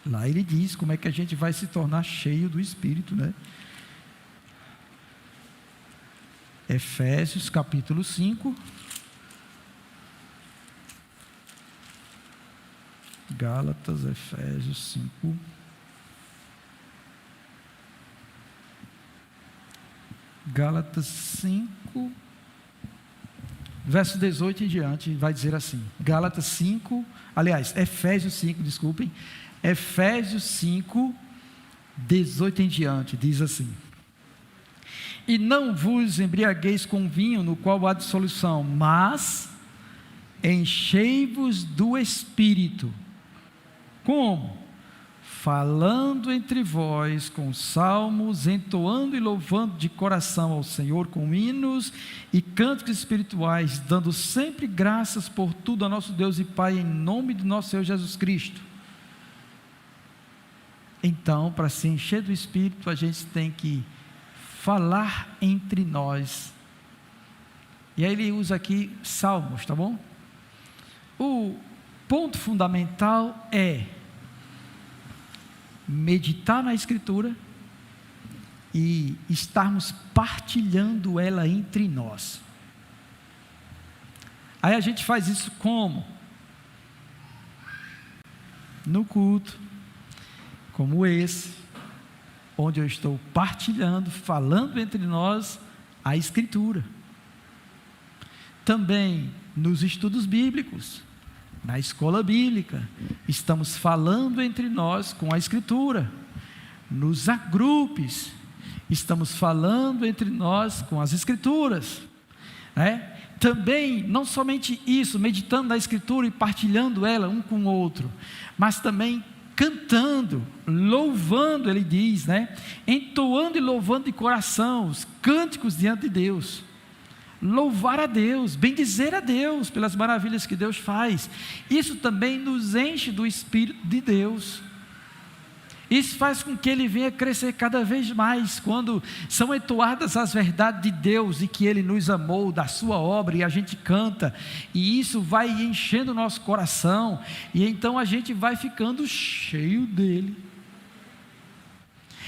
lá ele diz como é que a gente vai se tornar cheio do Espírito, né? Efésios, capítulo 5, Gálatas, Efésios 5, Gálatas 5, verso 18 em diante, vai dizer assim, Gálatas 5, aliás, Efésios 5, desculpem, Efésios 5, 18 em diante, diz assim: e não vos embriagueis com vinho, no qual há dissolução, mas enchei-vos do Espírito. Como? Falando entre vós com salmos, entoando e louvando de coração ao Senhor com hinos e cânticos espirituais, dando sempre graças por tudo a nosso Deus e Pai, em nome de nosso Senhor Jesus Cristo. Então, para se encher do Espírito, a gente tem que falar entre nós. E aí ele usa aqui salmos, tá bom? O ponto fundamental é meditar na Escritura e estarmos partilhando ela entre nós. Aí a gente faz isso como? No culto, como esse, onde eu estou partilhando, falando entre nós a Escritura. Também nos estudos bíblicos, na escola bíblica, estamos falando entre nós com a Escritura. Nos agrupes, estamos falando entre nós com as Escrituras, né? Também, não somente isso, meditando na Escritura e partilhando ela um com o outro, mas também cantando, louvando, ele diz, né? Entoando e louvando de coração os cânticos diante de Deus. Louvar a Deus, bendizer a Deus pelas maravilhas que Deus faz. Isso também nos enche do Espírito de Deus. Isso faz com que ele venha crescer cada vez mais, quando são entoadas as verdades de Deus e que ele nos amou, da sua obra, e a gente canta, e isso vai enchendo o nosso coração, e então a gente vai ficando cheio dele.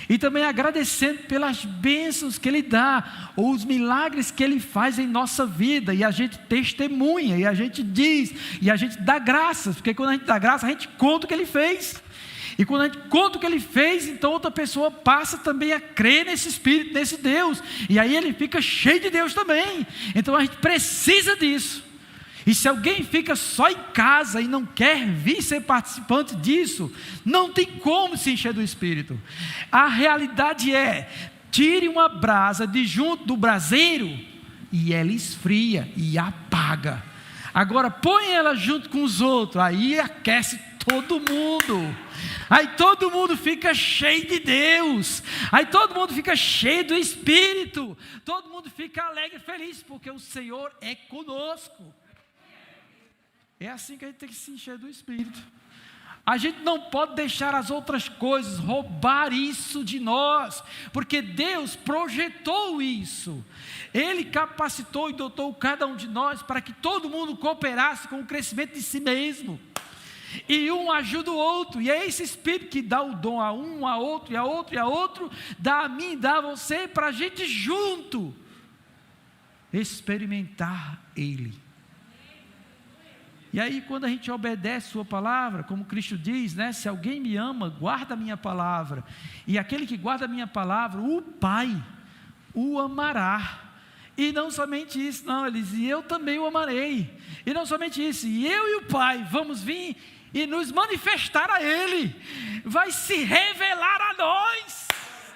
E também agradecendo pelas bênçãos que Ele dá, ou os milagres que Ele faz em nossa vida, e a gente testemunha, e a gente diz, e a gente dá graças, porque quando a gente dá graça, a gente conta o que Ele fez, e quando a gente conta o que Ele fez, então outra pessoa passa também a crer nesse Espírito, nesse Deus, e aí ele fica cheio de Deus também. Então a gente precisa disso. E se alguém fica só em casa e não quer vir ser participante disso, não tem como se encher do Espírito. A realidade é, tire uma brasa de junto do braseiro e ela esfria e apaga. Agora põe ela junto com os outros, aí aquece todo mundo. Aí todo mundo fica cheio de Deus, aí todo mundo fica cheio do Espírito, todo mundo fica alegre e feliz, porque o Senhor é conosco. É assim que a gente tem que se encher do Espírito. A gente não pode deixar as outras coisas roubar isso de nós, porque Deus projetou isso. Ele capacitou e dotou cada um de nós para que todo mundo cooperasse com o crescimento de si mesmo. E um ajuda o outro, e é esse Espírito que dá o dom a um, a outro, e a outro, e a outro, dá a mim, dá a você, para a gente junto experimentar Ele. E aí quando a gente obedece sua palavra, como Cristo diz, né? Se alguém me ama, guarda a minha palavra, e aquele que guarda a minha palavra, o Pai o amará. E não somente isso, não, ele diz, e eu também o amarei. E não somente isso, e eu e o Pai vamos vir e nos manifestar a Ele, vai se revelar a nós.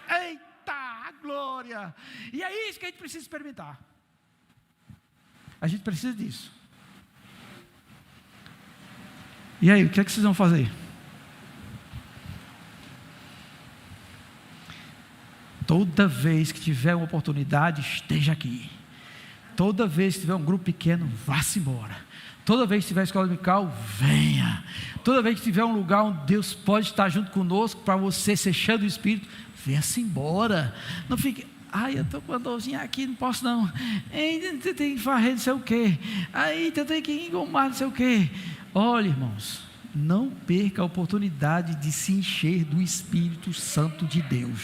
Eita, glória! E é isso que a gente precisa experimentar. A gente precisa disso. E aí, o que é que vocês vão fazer? Toda vez que tiver uma oportunidade, esteja aqui. Toda vez que tiver um grupo pequeno, vá-se embora. Toda vez que tiver escola dominical, venha. Toda vez que tiver um lugar onde Deus pode estar junto conosco, para você ser cheio do Espírito, venha-se embora. Não fique, ai, eu estou com uma dorzinha aqui, não posso não. Ainda tem que varrer não sei o quê. Aí eu tenho que engomar não sei o quê. Olha, irmãos, não perca a oportunidade de se encher do Espírito Santo de Deus.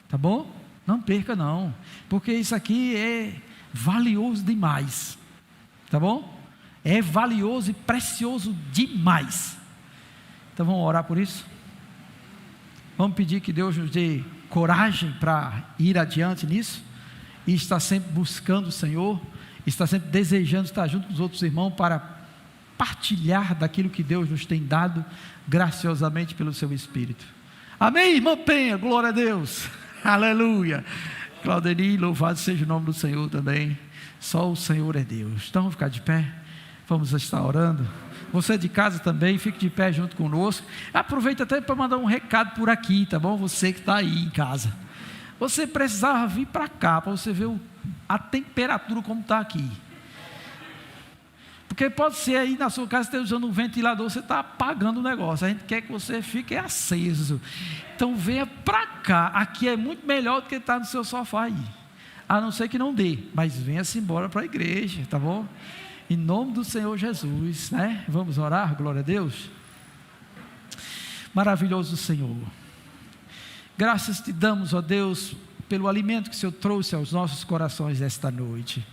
Tá bom? Não perca não, porque isso aqui é valioso demais. Tá bom? É valioso e precioso demais. Então vamos orar por isso? Vamos pedir que Deus nos dê coragem para ir adiante nisso, e estar sempre buscando o Senhor, estar sempre desejando estar junto com os outros irmãos para partilhar daquilo que Deus nos tem dado graciosamente pelo seu Espírito. Amém, irmã Penha, glória a Deus, aleluia. Claudeni, louvado seja o nome do Senhor também. Só o Senhor é Deus. Então vamos ficar de pé, vamos estar orando. Você de casa também, fique de pé junto conosco. Aproveita até para mandar um recado por aqui, tá bom? Você que está aí em casa, você precisava vir para cá, para você ver a temperatura como está aqui. Porque pode ser aí na sua casa, você está usando um ventilador, você está apagando o negócio. A gente quer que você fique aceso. Então venha para cá. Aqui é muito melhor do que estar no seu sofá aí. A não ser que não dê, mas venha-se embora para a igreja, tá bom? Em nome do Senhor Jesus, né? Vamos orar, glória a Deus. Maravilhoso Senhor. Graças te damos, ó Deus, pelo alimento que o Senhor trouxe aos nossos corações esta noite.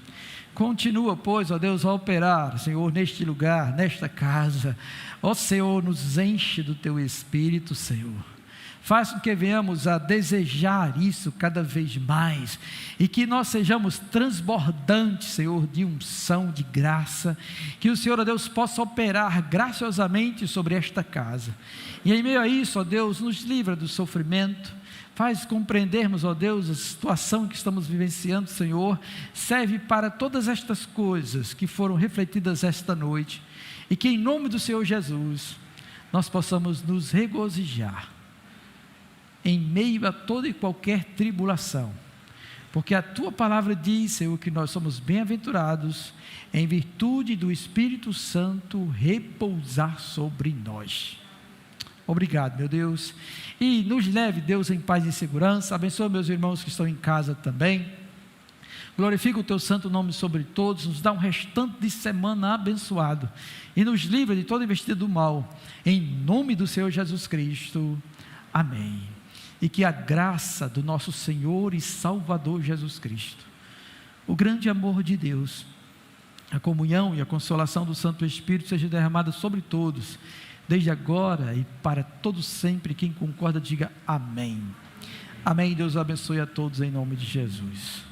Continua, pois, ó Deus, a operar, Senhor, neste lugar, nesta casa. Ó Senhor, nos enche do Teu Espírito, Senhor. Faz com que venhamos a desejar isso cada vez mais, e que nós sejamos transbordantes, Senhor, de unção, de graça, que o Senhor, ó Deus, possa operar graciosamente sobre esta casa. E em meio a isso, ó Deus, nos livra do sofrimento. Faz compreendermos, ó Deus, a situação que estamos vivenciando, Senhor, serve para todas estas coisas que foram refletidas esta noite, e que em nome do Senhor Jesus, nós possamos nos regozijar, em meio a toda e qualquer tribulação, porque a Tua palavra diz, Senhor, que nós somos bem-aventurados, em virtude do Espírito Santo repousar sobre nós. Obrigado, meu Deus, e nos leve, Deus, em paz e segurança. Abençoa meus irmãos que estão em casa também. Glorifica o Teu santo nome sobre todos. Nos dá um restante de semana abençoado, e nos livra de toda investida do mal, em nome do Senhor Jesus Cristo, amém. e que a graça do nosso Senhor e Salvador Jesus Cristo, o grande amor de Deus, a comunhão e a consolação do Santo Espírito seja derramada sobre todos, desde agora e para todos sempre. Quem concorda diga amém. Amém. Deus abençoe a todos em nome de Jesus.